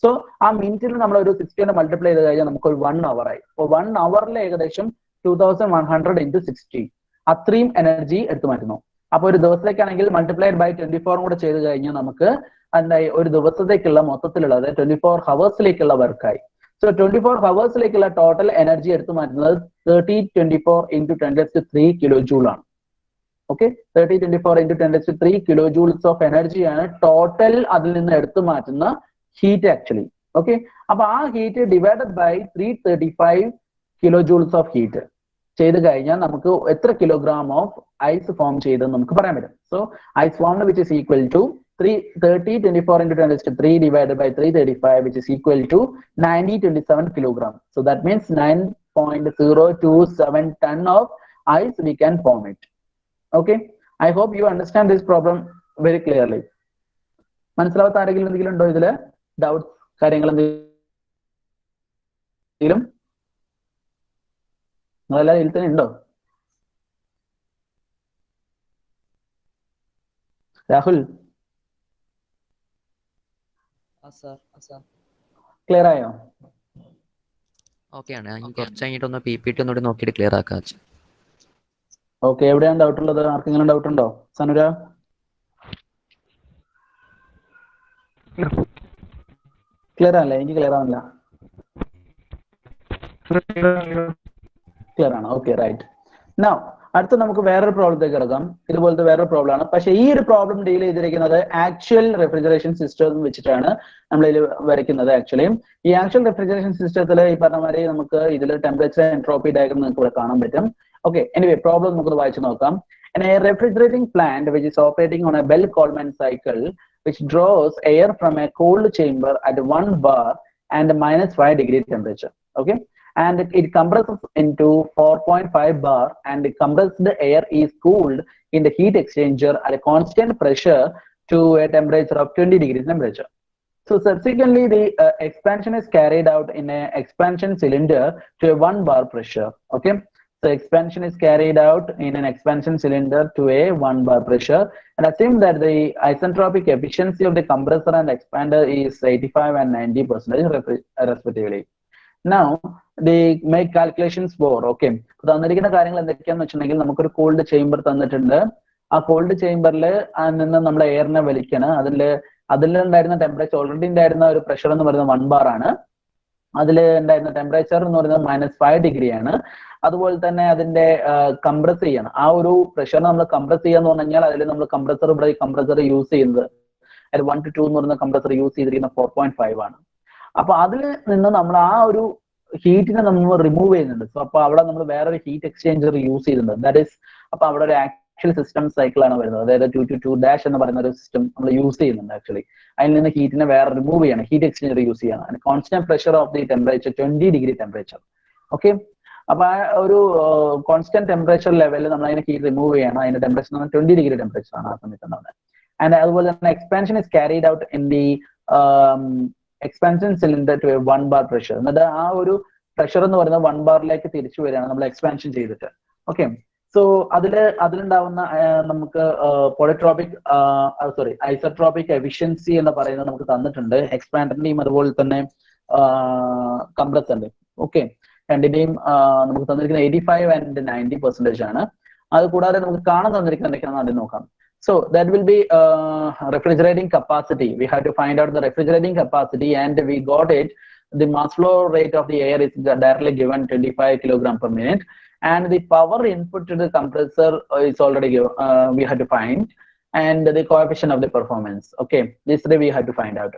സോ ആ മിനിറ്റിൽ നമ്മൾ ഒരു 60 മൾട്ടിപ്ലൈ ചെയ്ത് കഴിഞ്ഞാൽ നമുക്ക് ഒരു 1 അവർ ആയി. അപ്പോൾ 1 അവറിൽ ഏകദേശം 2100 into 60 അത്രയും എനർജി എടുത്തു മാറ്റുന്നു. അപ്പൊ ഒരു ദിവസത്തേക്കാണെങ്കിൽ മൾട്ടിപ്ലൈഡ് ബൈ 24 കൂടെ ചെയ്ത് കഴിഞ്ഞാൽ നമുക്ക് എന്തായി ഒരു ദിവസത്തേക്കുള്ള മൊത്തത്തിലുള്ള, അതായത് 24 ഹവേഴ്സിലേക്കുള്ള വർക്കായി. സോ 24 ഹവേഴ്സിലേക്കുള്ള ടോട്ടൽ എനർജി എടുത്തു മാറ്റുന്നത് 3024 into 10⁻³ കിലോ ജൂൾ ആണ്. Okay, 3024 into 10⁻³ kilo joules of എനർജിയാണ് ടോട്ടൽ അതിൽ നിന്ന് എടുത്തു മാറ്റുന്ന ഹീറ്റ് ആക്ച്വലി. ഓക്കെ, അപ്പൊ ആ heat divided by 335 kilo joules of heat ചെയ്ത് കഴിഞ്ഞാൽ നമുക്ക് എത്ര കിലോഗ്രാം ഓഫ് ഐസ് ഫോം ചെയ്തെന്ന് നമുക്ക് പറയാൻ പറ്റും. So ice formed which is equal to 3024 into 10⁻³ divided by 335 which is equal to 9027 kilogram. So that means 9.027 ton of ice we can form it. Okay, I hope you understand this problem very clearly. മനസ്സിലാവാത്ത ആരെങ്കിലും എന്തെങ്കിലും ഉണ്ടോ ഇതില് doubts കാര്യങ്ങൾ എന്തെങ്കിലും നിങ്ങളെല്ലാം ഇതിൽ തന്നെ ഉണ്ടോ? രാഹുൽ ക്ലിയർ ആയോ? ഓക്കെ ആണ്. കുറച്ച് കഴിഞ്ഞിട്ടൊന്ന് PPT ഒന്നുകൂടി നോക്കിയിട്ട് ക്ലിയർ ആക്കാം. ഓക്കെ, എവിടെയാണ് ഡൗട്ട് ഉള്ളത്? ആർക്കെങ്കിലും ഡൗട്ട് ഉണ്ടോ? സനുര ക്ലിയർ ആണല്ലേ? എനിക്ക് ക്ലിയർ ആവില്ല. ക്ലിയർ ആണ്. Okay, right. നൗ അടുത്ത നമുക്ക് വേറൊരു പ്രോബ്ലത്തേക്ക് ഇറങ്ങാം. ഇതുപോലത്തെ വേറൊരു പ്രോബ്ലം ആണ്. പക്ഷേ ഈ ഒരു പ്രോബ്ലം ഡീൽ ചെയ്തിരിക്കുന്നത് ആക്ച്വൽ റെഫ്രിജറേഷൻ സിസ്റ്റം വെച്ചിട്ടാണ് നമ്മൾ ഇതിൽ വരയ്ക്കുന്നത്. ആക്ച്വലി ഈ ആക്ച്വൽ റെഫ്രിജറേഷൻ സിസ്റ്റത്തിൽ ഈ പറഞ്ഞ മാതിരി നമുക്ക് ഇതിൽ ടെമ്പറേച്ചർ എൻട്രോപ്പി ഡയഗ്രം നിങ്ങൾക്ക് ഇവിടെ കാണാൻ പറ്റും. ഓക്കെ, എനിവേ പ്രോബ്ലം നമുക്ക് വായിച്ചു നോക്കാം. In a refrigerating plant which is operating on a Bell-Coleman cycle which draws air from a cold chamber at 1 bar and -5 degree temperature. Okay, and it compresses into 4.5 bar and the compressed air is cooled in the heat exchanger at a constant pressure to a temperature of 20 degrees temperature. So subsequently the expansion is carried out in a expansion cylinder to a 1 bar pressure. Okay, so expansion is carried out in an expansion cylinder to a 1 bar pressure, and assume that the isentropic efficiency of the compressor and expander is 85 and 90% respectively. Now they make calculations for, okay, തന്നിരിക്കുന്ന കാര്യങ്ങൾ എന്തൊക്കെയാന്ന് വെച്ചിട്ടുണ്ടെങ്കിൽ നമുക്കൊരു called chamber തന്നിട്ടുണ്ട്. ആ called ചേംബറിൽ നിന്ന് നമ്മൾ എയറിനെ വലിക്കണം. അതിലുണ്ടായിരുന്ന ടെമ്പറേച്ചർ, ഓൾറെഡി ഉണ്ടായിരുന്ന ഒരു പ്രഷർ എന്ന് പറയുന്നത് 1 bar ആണ്. അതിൽ ഉണ്ടായിരുന്ന ടെമ്പറേച്ചർ എന്ന് പറയുന്നത് -5 degree ആണ്. അതുപോലെ തന്നെ അതിന്റെ കംപ്രസ് ചെയ്യണം. ആ ഒരു പ്രഷറിനെ നമ്മൾ കംപ്രസ് ചെയ്യാന്ന് പറഞ്ഞു കഴിഞ്ഞാൽ അതിൽ നമ്മൾ കംപ്രസർ യൂസ് ചെയ്യുന്നത് 1 to 2 എന്ന് പറയുന്ന കംപ്രസർ യൂസ് ചെയ്തിരിക്കുന്ന 4.5 ആണ്. അപ്പൊ അതിൽ നിന്ന് നമ്മൾ ആ ഒരു ഹീറ്റിനെ നമ്മൾ റിമൂവ് ചെയ്യുന്നുണ്ട്. സോ അപ്പൊ അവിടെ നമ്മൾ വേറൊരു ഹീറ്റ് എക്സ്ചേഞ്ചർ യൂസ് ചെയ്യുന്നുണ്ട്. ദാറ്റ് ഈസ്, അപ്പൊ അവിടെ ഒരു ആക്ച്വൽ സിസ്റ്റം സൈക്കിൾ ആണ് വരുന്നത്. അതായത് 222- എന്ന് പറയുന്ന ഒരു സിസ്റ്റം നമ്മൾ യൂസ് ചെയ്യുന്നുണ്ട്. ആക്ച്വലി അതിൽ നിന്ന് ഹീറ്റിനെ വേറെ റിമൂവ് ചെയ്യണം, ഹീറ്റ് എക്സ്ചേഞ്ചർ യൂസ് ചെയ്യണം. Constant pressure of the temperature 20 degree temperature. Okay, അപ്പൊ ആ ഒരു കോൺസ്റ്റന്റ് ടെമ്പറേച്ചർ ലെവലിൽ നമ്മൾ അതിനെ ഹീറ്റ് റിമൂവ് ചെയ്യണം. അതിന്റെ ടെമ്പറേച്ചർ 20 degree ടെമ്പറേച്ചർ ആണ് ആ സമയത്ത് ഉണ്ടാവുന്നത്. ആൻഡ് അതുപോലെ തന്നെ expansion is carried out in the expansion cylinder to 1 bar pressure. എന്നിട്ട് ആ ഒരു പ്രഷർ എന്ന് പറയുന്നത് 1 barലേക്ക് തിരിച്ചു വരികയാണ് നമ്മൾ എക്സ്പാൻഷൻ ചെയ്തിട്ട്. ഓക്കെ, സോ അതിലുണ്ടാവുന്ന നമുക്ക് ഐസോട്രോപിക് എഫിഷ്യൻസി എന്ന് പറയുന്നത് നമുക്ക് തന്നിട്ടുണ്ട്. എക്സ്പാൻഡറിന്റെയും അതുപോലെ തന്നെ കംപ്രസറിന്റെയും. ഓക്കെ, രണ്ടിന്റെയും നമുക്ക് തന്നിരിക്കുന്ന 85 and 90% ആണ്. അത് കൂടാതെ നമുക്ക് കാണാൻ തന്നിരിക്കുന്ന എന്തൊക്കെയാണെന്ന് ആദ്യം നോക്കാം. So that will be refrigerating capacity. We have to find out the refrigerating capacity, and we got it. The mass flow rate of the air is directly given 25 kilogram per minute, and the power input to the compressor is already given. We have to find, and the coefficient of the performance. Okay, these three we have to find out.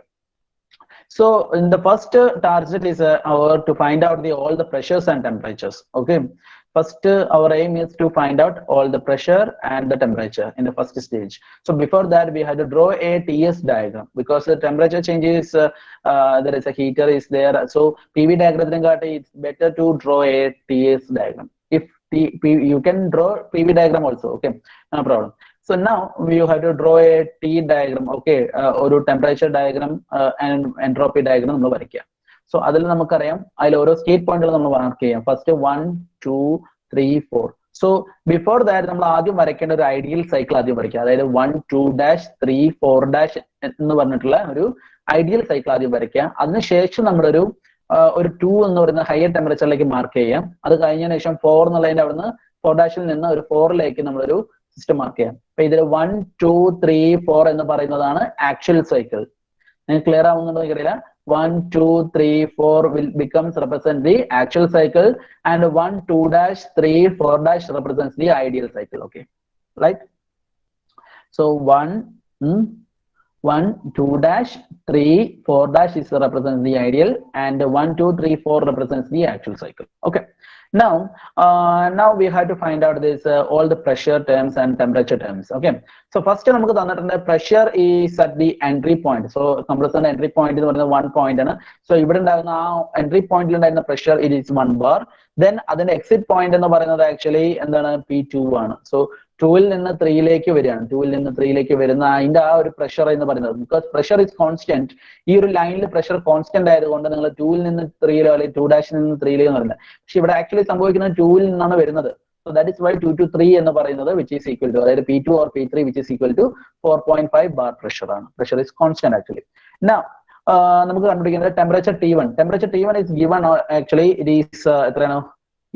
So in the first target is our to find out all the pressures and temperatures. Okay, first our aim is to find out all the pressure and the temperature in the first stage. So before that we had to draw a TS diagram, because the temperature changes, there is a heater is there. So PV diagram, it's better to draw a TS diagram. If you can draw PV diagram also, okay, no problem. So now we have to draw a T diagram, okay, or temperature diagram and entropy diagram. So അതിൽ നമുക്കറിയാം അതിൽ ഓരോ state പോയിന്റുകൾ നമ്മൾ mark ചെയ്യാം. First 1 2 3 4. So before that നമ്മൾ ആദ്യം വരയ്ക്കേണ്ട ഒരു ഐഡിയൽ സൈക്കിൾ ആദ്യം വരയ്ക്കുക. അതായത് 1 2 ഡാഷ് 3 4 ഡാഷ് എന്ന് പറഞ്ഞിട്ടുള്ള ഒരു ഐഡിയൽ സൈക്കിൾ ആദ്യം വരയ്ക്കുക. അതിനുശേഷം നമ്മളൊരു 2 എന്ന് പറയുന്ന ഹയർ ടെമ്പറേച്ചറിലേക്ക് മാർക്ക് ചെയ്യാം. അത് കഴിഞ്ഞതിന് ശേഷം 4 എന്നുള്ളതിന്റെ അവിടുന്ന് 4 ഡാഷിൽ നിന്ന് ഒരു 4ലേക്ക് നമ്മളൊരു സിസ്റ്റം മാർക്ക് ചെയ്യാം. അപ്പൊ ഇതിൽ 1 2 3 4 എന്ന് പറയുന്നതാണ് ആക്ച്വൽ സൈക്കിൾ. നിങ്ങൾക്ക് ക്ലിയർ ആവുന്നുണ്ടോ എനിക്കറിയില്ല. 1 2 3 4 will becomes represent the actual cycle, and 1 2 dash 3 4 dash represents the ideal cycle. Okay, right? So 1 2 dash 3 4 dash is represents the ideal, and 1 2 3 4 represents the actual cycle. Okay, now we have to find out this all the pressure terms and temperature terms. Okay, so first നമുക്ക് തന്നിട്ടുണ്ട് pressure is at the entry point. So compressor entry point എന്ന് പറയുന്നത് 1 point ആണ്. So ഇവിടെ ഉണ്ടാകുന്ന ആ entry point ൽ ഉണ്ടായിരുന്ന pressure it is 1 bar. Then അതിന്റെ exit point എന്ന് പറയുന്നത് actually എന്താണ് P2 ആണ്. So 2ൽ നിന്ന് 3ലേക്ക് വരികയാണ്. 2ൽ നിന്ന് 3ലേക്ക് വരുന്ന അതിന്റെ ആ ഒരു പ്രഷർ എന്ന് പറയുന്നത്, ബിക്കോസ് പ്രഷർ ഇസ് കോൺസ്റ്റന്റ്. ഈ ഒരു ലൈനിൽ പ്രഷർ കോൺസ്റ്റന്റ് ആയതുകൊണ്ട് നിങ്ങൾ 2ൽ നിന്ന് 3യിലോ അല്ലെങ്കിൽ 2 ഡാഷിൽ നിന്ന് 3യിലോ എന്ന് പറയുന്നത്. പക്ഷെ ഇവിടെ ആക്ച്വലി സംഭവിക്കുന്നത് 2ൽ നിന്നാണ് വരുന്നത്. So that is why 2 to 3 എന്ന് പറയുന്നത് which is equal to, അതായത് P2 or P3 which is equal to 4.5 bar pressure ആണ്. Pressure is constant actually. Now നമുക്ക് കണ്ടുപിടിക്കുന്നത് temperature T1. Temperature T1 is given actually it is എത്രയാണോ?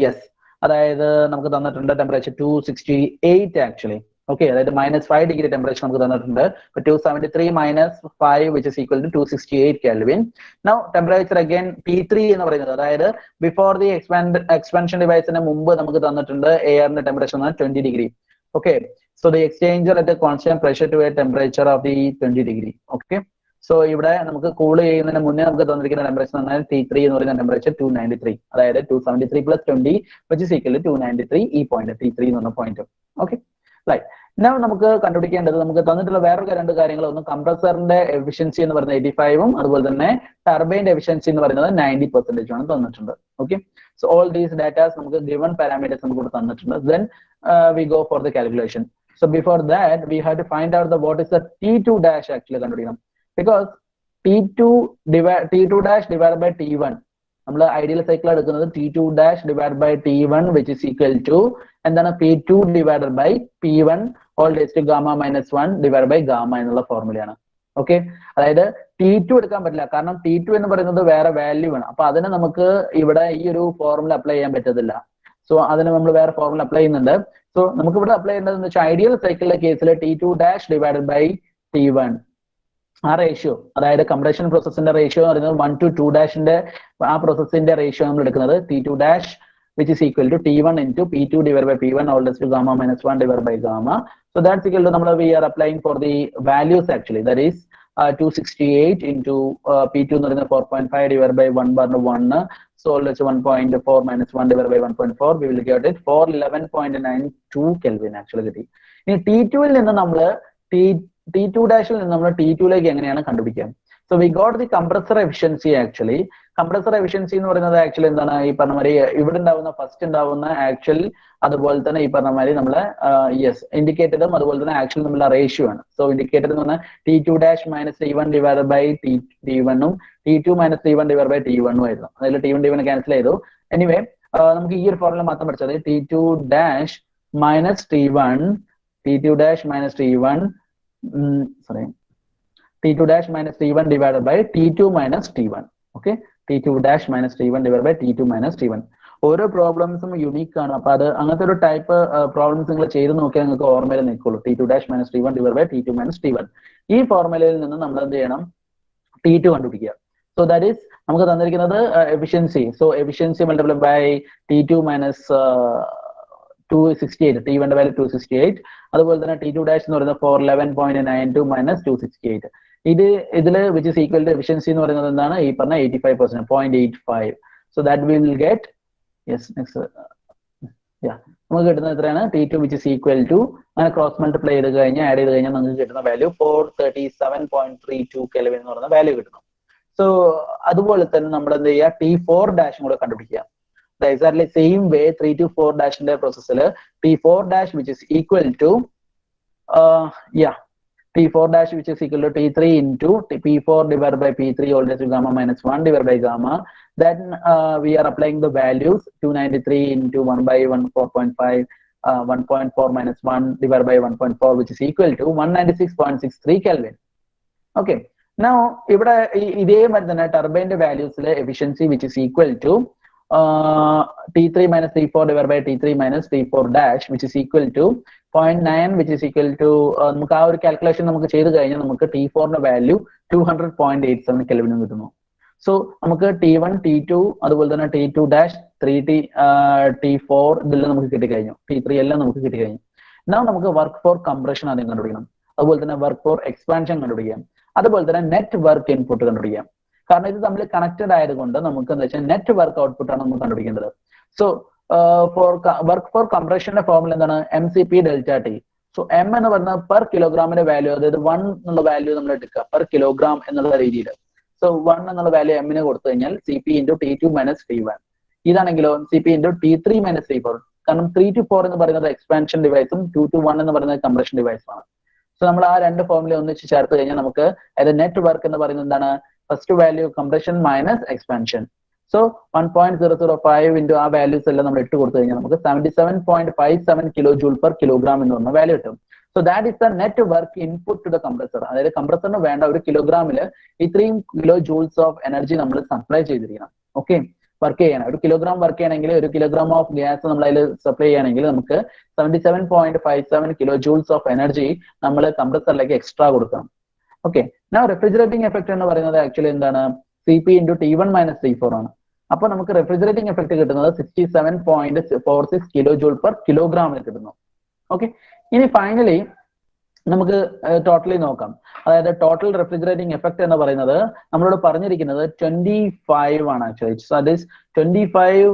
Yes, അതായത് നമുക്ക് തന്നിട്ടുണ്ട് ടെമ്പറേച്ചർ 268 ആക്ച്വലി. ഓക്കെ, അതായത് -5 degree temperature നമുക്ക് തന്നിട്ടുണ്ട്. 273 - 5 which is equal to 268 Kelvin. Now temperature again T3 എന്ന് പറയുന്നത്, അതായത് ബിഫോർ ദി എക്സ്പാൻഷൻ ഡിവൈസിന് മുമ്പ് നമുക്ക് തന്നിട്ടുണ്ട് എയറിന്റെ temperature 20 degree. Okay, so the exchanger at constant pressure to a temperature of the 20 degree. Okay, so ഇവിടെ നമുക്ക് കൂൾ ചെയ്യുന്നതിന് മുന്നേ നമുക്ക് തന്നിരിക്കുന്ന ടെമ്പറേച്ചർ എന്ന് പറഞ്ഞാൽ T3 എന്ന് പറയുന്ന ടെമ്പറേച്ചർ 293, അതായത് 273 + 20 which is equal to 293. ഈ പോയിന്റ് T3 എന്ന് പറഞ്ഞ പോയിന്റ്. Okay, right. നൗ നമുക്ക് കണ്ടുപിടിക്കേണ്ടത്, നമുക്ക് തന്നിട്ടുള്ള വേറൊരു രണ്ട് കാര്യങ്ങൾ. ഒന്ന് കംപ്രസറിന്റെ എഫിഷ്യൻസി എന്ന് പറയുന്നത് 85ഉം അതുപോലെ തന്നെ ടർബൈന്റെ എഫിഷ്യൻസി എന്ന് പറയുന്നത് 90% ആണ് തന്നിട്ടുണ്ട്. Okay, so all these datas നമുക്ക് ഗിവൺ പാരാമീറ്റേഴ്സ് നമുക്ക് തന്നിട്ടുണ്ട്. Then we go for the calculation. So before that we have to find out what is the T2 dash actually കണ്ടുപിടിക്കണം. Because T2 dash divided by T1, നമ്മൾ ideal cycle എടുക്കുന്നത് T2 dash divided by T1 which is equal to എന്താണ് P2 divided by P1 all raised to gamma -1 divided by gamma എന്നുള്ള ഫോർമുലയാണ്. Okay, അതായത് T2 എടുക്കാൻ പറ്റില്ല, കാരണം T2 എന്ന് പറയുന്നത് വേറെ വാല്യൂ ആണ്. അപ്പൊ അതിന് നമുക്ക് ഇവിടെ ഈ ഒരു ഫോർമുല അപ്ലൈ ചെയ്യാൻ പറ്റത്തില്ല. സോ അതിന് നമ്മൾ വേറെ ഫോർമുല അപ്ലൈ ചെയ്യുന്നുണ്ട്. സോ നമുക്ക് ഇവിടെ അപ്ലൈ ചെയ്യേണ്ടത് എന്ന് വെച്ചാൽ ഐഡിയൽ സൈക്കിളിലെ കേസിൽ T2 dash divided by T1 ആ റേഷ്യോ, അതായത് കംപ്രഷൻ പ്രോസസ്സിന്റെ റേഷ്യോ എന്ന് പറയുന്നത് 1 to 2 ഡാഷിന്റെ ആ പ്രോസസ്സിന്റെ റേഷ്യോ നമ്മൾ എടുക്കുന്നത് T2 dash which is equal to T1 into P2 divided by P1 all raised to gamma -1 divided by gamma. So that's equal to നമ്മൾ we are applying for the values actually, that is 268 into P2 എന്ന് പറയുന്നത് 4.5 divided by 1 bar 1, so let's 1.4 - 1 divided by 1.4 we will get it 411.92 Kelvin actually കിട്ടി. ഇനി T2ൽ നിന്ന് നമ്മൾ T2 ഡാഷിൽ നിന്ന് നമ്മൾ T2ലേക്ക് എങ്ങനെയാണ് കണ്ടുപിടിക്കുക? So we got the compressor efficiency actually. Compressor efficiency എന്ന് പറയുന്നത് ആക്ച്വലി എന്താണ്, ഈ പറഞ്ഞ മാതിരി ഇവിടെ ഉണ്ടാവുന്ന ഫസ്റ്റ് ഉണ്ടാവുന്ന ആക്ച്വൽ അതുപോലെ തന്നെ ഈ പറഞ്ഞ മാതിരി നമ്മളെ ഇൻഡിക്കേറ്ററും അതുപോലെ തന്നെ ആക്ച്വൽ തമ്മിലുള്ള റേഷ്യോ ആണ്. സോ ഇൻഡിക്കേറ്റർ എന്ന് പറഞ്ഞാൽ T2 dash - T1 divided by T1ഉം T2 - T1 divided by T1ഉം ആയിരുന്നു. അതിൽ T1 ക്യാൻസൽ ചെയ്തു. എനിവേ നമുക്ക് ഈ ഒരു ഫോർമുല മാത്രം പഠിച്ചത് T2 dash - T1 T2 dash - T1 T2 dash - T1 divided by T2 - T1. Okay, T2 dash - T1 divided by T2 - T1. ഓരോ പ്രോബ്ലംസും unique ആണ്. അപ്പൊ അത് അങ്ങനത്തെ ഒരു ടൈപ്പ് പ്രോബ്ലംസ് നിങ്ങൾ ചെയ്ത് നോക്കിയാൽ നിങ്ങൾക്ക് ഓർമ്മയിൽ നിൽക്കുള്ളൂ. T2 dash minus T1 divide by T2 minus T1. ഈ ഫോർമുലയിൽ നിന്ന് നമ്മൾ എന്ത് ചെയ്യണം? T2 കണ്ടുപിടിക്കുക. സോ ദാറ്റ് ഈസ് നമുക്ക് തന്നിരിക്കുന്നത് efficiency. So efficiency multiply by T2 minus 268, T1 value 268. അതുപോലെ തന്നെ T2 ഡാഷ് എന്ന് പറയുന്നത് 411.92 മൈനസ് 268. ഇതില് which is equal to efficiency എന്ന് പറയുന്നത് എന്താണ്? ഈ പറഞ്ഞ 85%, 0.85. So that will get yes next നമുക്ക് കിട്ടുന്നത് എത്രയാണ്? T2 which is equal to അങ്ങനെ ക്രോസ് മൾട്ടിപ്ലൈ ചെയ്ത് കഴിഞ്ഞാൽ ആഡ് ചെയ്ത് കഴിഞ്ഞാൽ നമുക്ക് കിട്ടുന്ന വാല്യൂ 437.32 കെൽവിൻ എന്ന് പറയുന്ന വാല്യൂ കിട്ടുന്നു. സോ അതുപോലെ തന്നെ നമ്മൾ എന്ത് ചെയ്യുക? T4 ഡാഷും കൂടെ കണ്ടുപിടിക്കുക. Exactly same way 3 to 4 dash in the process T4 dash which is equal to T4 dash which is equal to T3 into P4 divided by P3 all raised to gamma minus 1 divided by gamma. Then we are applying the values 293 into 1 by 1 4.5 1.4 minus 1 divided by 1.4 which is equal to 196.63 Kelvin. Okay, now ഇവിടെ ഇതേ മാതിരി തന്നെ ടർബൈൻ്റെ വാല്യൂസിലെ efficiency which is equal to T3 minus T4 divided by T3 minus T4 dash which is equal to 0.9 which is equal to നമുക്ക് ആ ഒരു calculation നമുക്ക് ചെയ്ത് കഴിഞ്ഞാൽ നമുക്ക് T4ന്റെ വാല്യൂ 200.87 കെൽവിൻ കിട്ടുന്നു. സോ നമുക്ക് T1 T2 അതുപോലെ തന്നെ T2 ഡാഷ് 3T T4 ഇതെല്ലാം നമുക്ക് കിട്ടിക്കഴിഞ്ഞു. T3 എല്ലാം നമുക്ക് കിട്ടിക്കഴിഞ്ഞു. now നമുക്ക് വർക്ക് ഫോർ കംപ്രഷൻ ആദ്യം കണ്ടുപിടിക്കണം. അതുപോലെ തന്നെ വർക്ക് ഫോർ എക്സ്പാൻഷൻ കണ്ടുപിടിക്കാം. അതുപോലെ തന്നെ നെറ്റ് വർക്ക് ഇൻപുട്ട് കണ്ടുപിടിക്കാം. കാരണം ഇത് തമ്മിൽ കണക്റ്റഡ് ആയതുകൊണ്ട് നമുക്ക് എന്താ വെച്ചാൽ നെറ്റ് വർക്ക് ഔട്ട്പുട്ട് ആണ് നമുക്ക് കണ്ടുപിടിക്കേണ്ടത്. സോ ഫോർ വർക്ക് ഫോർ കംപ്രഷന്റെ ഫോർമുല എന്താണ്? MCP delta T. So M എന്ന് പറയുന്നത് പെർ കിലോഗ്രാമിന്റെ വാല്യൂ, അതായത് 1 എന്നുള്ള വാല്യൂ നമ്മൾ എടുക്കുക പെർ കിലോഗ്രാം എന്നുള്ള രീതിയിൽ. സോ 1 എന്നുള്ള വാല്യൂ എമ്മിന് കൊടുത്തു കഴിഞ്ഞാൽ CP into T2 minus T1. ഇതാണെങ്കിലോ CP into T3 minus T4. കാരണം 3 to 4 എന്ന് പറയുന്നത് എക്സ്പാൻഷൻ ഡിവൈസും 2 to 1 എന്ന് പറയുന്നത് കംപ്രഷൻ ഡിവൈസുമാണ്. സോ നമ്മൾ ആ രണ്ട് ഫോർമുല ഒന്നിച്ച് ചേർത്ത് കഴിഞ്ഞാൽ നമുക്ക് അതായത് നെറ്റ് വർക്ക് എന്ന് പറയുന്നത് എന്താണ്? First value compression minus expansion. So 1.005 into ആ വാല്യൂസ് എല്ലാം നമ്മൾ ഇട്ട് കൊടുത്തു കഴിഞ്ഞാൽ നമുക്ക് 77.57 കിലോ ജൂൾ പെർ കിലോഗ്രാം എന്ന് പറഞ്ഞ വാല്യൂ കിട്ടും. So that is the net work input to the compressor. അതായത് കംപ്രസറിന് വേണ്ട ഒരു കിലോഗ്രാമിൽ ഇത്രയും കിലോ ജൂൾസ് ഓഫ് എനർജി നമ്മൾ സപ്ലൈ ചെയ്തിരിക്കണം. ഓക്കെ, വർക്ക് ചെയ്യണം. ഒരു കിലോഗ്രാം വർക്ക് ചെയ്യണമെങ്കിൽ ഒരു കിലോഗ്രാം ഓഫ് ഗ്യാസ് നമ്മൾ അതിൽ സപ്ലൈ ചെയ്യണമെങ്കിൽ നമുക്ക് 77.57 കിലോ ജൂൾസ് ഓഫ് എനർജി നമ്മൾ കംപ്രസറിലേക്ക് എക്സ്ട്രാ കൊടുക്കണം. ഓക്കെ, now റെഫ്രിജറേറ്റിംഗ് എഫക്ട് എന്ന് പറയുന്നത് ആക്ച്വലി എന്താണ്? CP into T1 minus T4 ആണ്. അപ്പൊ നമുക്ക് റെഫ്രിജറേറ്റിംഗ് എഫക്ട് കിട്ടുന്നത് 67.46 കിലോ ജൂൾ പെർ കിലോഗ്രാമിൽ കിട്ടുന്നു. ഓക്കെ, ഇനി ഫൈനലി നമുക്ക് ടോട്ടലി നോക്കാം. അതായത് ടോട്ടൽ റെഫ്രിജറേറ്റിംഗ് എഫക്ട് എന്ന് പറയുന്നത് നമ്മളോട് പറഞ്ഞിരിക്കുന്നത് 25 ആണ് actually. So that is 25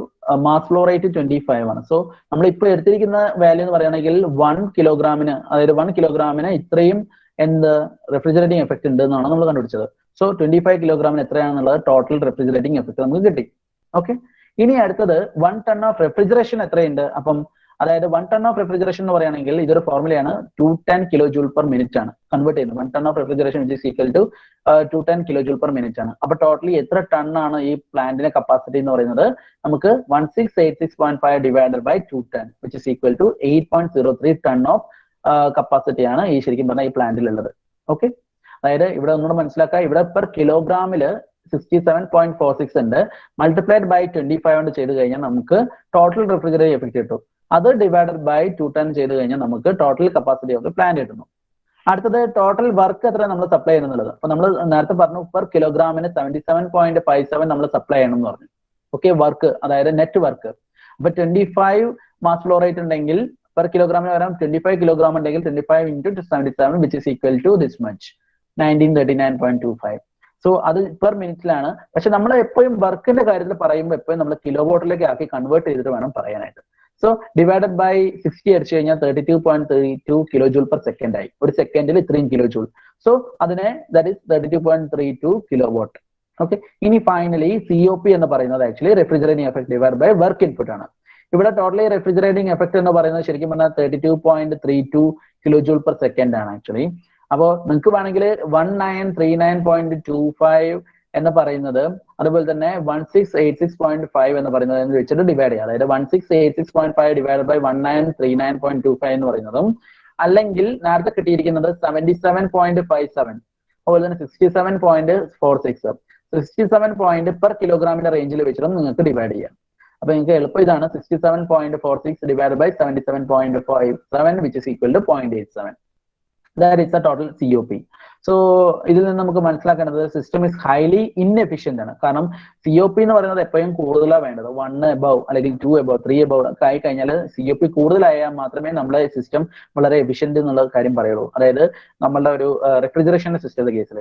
mass flow rate 25 ആണ്. സോ നമ്മൾ ഇപ്പോൾ എടുത്തിരിക്കുന്ന വാല്യൂ എന്ന് പറയുകയാണെങ്കിൽ 1 കിലോഗ്രാമിന് അതായത് 1 കിലോഗ്രാമിന് ഇത്രയും എന്ത് റെഫ്രിജറേറ്റിംഗ് എഫക്ട് ഉണ്ട് എന്നാണ് നമ്മൾ കണ്ടുപിടിച്ചത്. സോ 25 കിലോഗ്രാമിന് എത്രയാണെന്നുള്ളത് ടോട്ടൽ റെഫ്രിജറേറ്റിംഗ് എഫക്ട് നമുക്ക് കിട്ടി. ഓക്കെ, ഇനി അടുത്തത് 1 ടൺ ഓഫ് റെഫ്രിജറേഷൻ എത്രയുണ്ട്? അപ്പം അതായത് 1 ടൺ ഓഫ് റെഫ്രിജറേഷൻ എന്ന് പറയുകയാണെങ്കിൽ ഇതൊരു ഫോർമുലയാണ് 210 കിലോ ജൂൾ പെർ മിനിറ്റ് ആണ് കൺവേർട്ട് ചെയ്യുന്നത്. 1 ton of refrigeration is equal to 210 kilo joule per minute ആണ്. അപ്പൊ ടോട്ടലി എത്ര ടൺ ആണ് ഈ പ്ലാന്റിന്റെ കപ്പാസിറ്റി എന്ന് പറയുന്നത്? നമുക്ക് 1686.5 divided by 210 which is equal to 8.03 ton of capacity ആണ് ഈ ശരിക്കും പറഞ്ഞാൽ ഈ പ്ലാന്റിൽ ഉള്ളത്. ഓക്കെ, അതായത് ഇവിടെ ഒന്നുകൂടെ മനസ്സിലാക്കുക, ഇവിടെ പെർ കിലോഗ്രാമില് 67.46 ഉണ്ട്. മൾട്ടിപ്ലൈഡ് ബൈ 25 കൊണ്ട് ചെയ്ത് കഴിഞ്ഞാൽ നമുക്ക് ടോട്ടൽ റെഫ്രിജറേറ്റിംഗ് എഫക്ട് കിട്ടും. അത് ഡിവൈഡഡ് ബൈ 210 ചെയ്ത് കഴിഞ്ഞാൽ നമുക്ക് ടോട്ടൽ കപ്പാസിറ്റി ഓഫ് പ്ലാന്റ് കിട്ടുന്നു. അടുത്തത് ടോട്ടൽ വർക്ക് എത്ര നമ്മൾ സപ്ലൈ ചെയ്യുന്നുള്ളത്. അപ്പൊ നമ്മൾ നേരത്തെ പറഞ്ഞു പെർ കിലോഗ്രാമിന് 77.57 നമ്മൾ സപ്ലൈ ചെയ്യണം എന്ന് പറഞ്ഞു. ഓക്കെ, വർക്ക് അതായത് നെറ്റ് വർക്ക്. അപ്പൊ 25 മാസ് ഫ്ലോ റേറ്റ് ഉണ്ടെങ്കിൽ പെർ കിലോഗ്രാമിന് വരാം 25 കിലോഗ്രാം ഉണ്ടെങ്കിൽ 25 into 77 which is equal to this much 1939.25. So അത് പെർ മിനിറ്റിലാണ്. പക്ഷെ നമ്മൾ എപ്പോഴും വർക്കിന്റെ കാര്യത്തിൽ പറയുമ്പോൾ എപ്പോഴും നമ്മൾ കിലോ വാട്ടിലേക്ക് ആക്കി കൺവേർട്ട് ചെയ്തിട്ട് വേണം പറയാനായിട്ട്. സോ ഡിവൈഡഡ് ബൈ 60 അടിച്ചു കഴിഞ്ഞാൽ 32.32 കിലോ ജൂൾ പെർ സെക്കൻഡ് ആയി. ഒരു സെക്കൻഡിൽ ഇത്രയും കിലോ ജൂൾ. സോ അതിനെ that is 32.32 kilo watt. Okay, ഇനി ഫൈനലി COP എന്ന് പറയുന്നത് actually refrigerating effect divide by work input ആണ്. ഇവിടെ ടോട്ടലി റെഫ്രിജറേറ്റിംഗ് എഫക്ട് എന്ന് പറയുന്നത് ശരിക്കും പറഞ്ഞാൽ 32.32 കിലോ ജൂൾ പെർ സെക്കൻഡ് ആണ് ആക്ച്വലി. അപ്പോൾ നിങ്ങൾക്ക് വേണമെങ്കിൽ 1939.25 എന്ന് പറയുന്നത് അതുപോലെ തന്നെ 1686.5 എന്ന് പറയുന്നത് എന്ന് വെച്ചിട്ട് ഡിവൈഡ് ചെയ്യുക. അതായത് 1686.5 ഡിവൈഡ് ബൈ 1939.25 എന്ന് പറയുന്നതും അല്ലെങ്കിൽ നേരത്തെ കിട്ടിയിരിക്കുന്നത് 77.57 അതുപോലെ തന്നെ 67.46 67 പോയിന്റ് പെർ കിലോഗ്രാമിന്റെ റേഞ്ചിൽ വെച്ചിട്ടും നിങ്ങൾക്ക് ഡിവൈഡ് ചെയ്യാം. അപ്പൊ നിങ്ങൾക്ക് എളുപ്പം ഇതാണ് 67.46 divided by 77.57 which is equal to 0.87. That is the total COP. So ഇതിൽ നിന്ന് നമുക്ക് മനസ്സിലാക്കേണ്ടത് സിസ്റ്റം ഇസ് ഹൈലി ഇൻഎഫിഷ്യന്റ് ആണ്. കാരണം COP എന്ന് പറയുന്നത് എപ്പോഴും കൂടുതലാണ് വേണ്ടത്. 1 above അല്ലെങ്കിൽ 2 above 3 above ഒക്കെ ആയി കഴിഞ്ഞാൽ COP കൂടുതലായാൽ മാത്രമേ നമ്മളെ സിസ്റ്റം വളരെ എഫിഷ്യന്റ് എന്നുള്ള കാര്യം പറയുള്ളൂ. അതായത് നമ്മളുടെ ഒരു റെഫ്രിജറേഷൻ സിസ്റ്റത്തിന്റെ കേസിൽ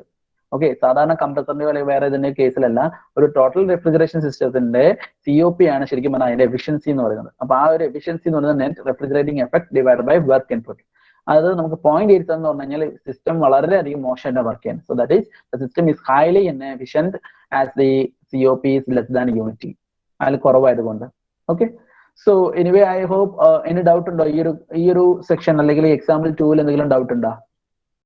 ഓക്കെ, സാധാരണ കംപ്രസറിന്റെ അല്ലെങ്കിൽ വേറെ ഇതിന്റെ കേസിലല്ല, ഒരു ടോട്ടൽ റെഫ്രിജറേഷൻ സിസ്റ്റത്തിന്റെ COP ആണ് ശരിക്കും പറഞ്ഞാൽ അതിന്റെ എഫിഷ്യൻസി എന്ന് പറയുന്നത്. അപ്പൊ ആ ഒരു എഫിഷ്യൻസി എന്ന് പറയുന്നത് net refrigerating effect divide by work input. അത് നമുക്ക് 0.87 എന്ന് പറഞ്ഞു കഴിഞ്ഞാൽ സിസ്റ്റം വളരെയധികം മോശമായിട്ട് വർക്ക് ചെയ്യാൻ. So that is the system is highly inefficient as the COP is less than unity, അതിൽ കുറവായതുകൊണ്ട്. Okay, so anyway I hope any doubt ഉണ്ടോ ഈ ഒരു സെക്ഷൻ അല്ലെങ്കിൽ എക്സാമ്പിൾ 2 എന്തെങ്കിലും ഡൗട്ട് ഉണ്ടോ?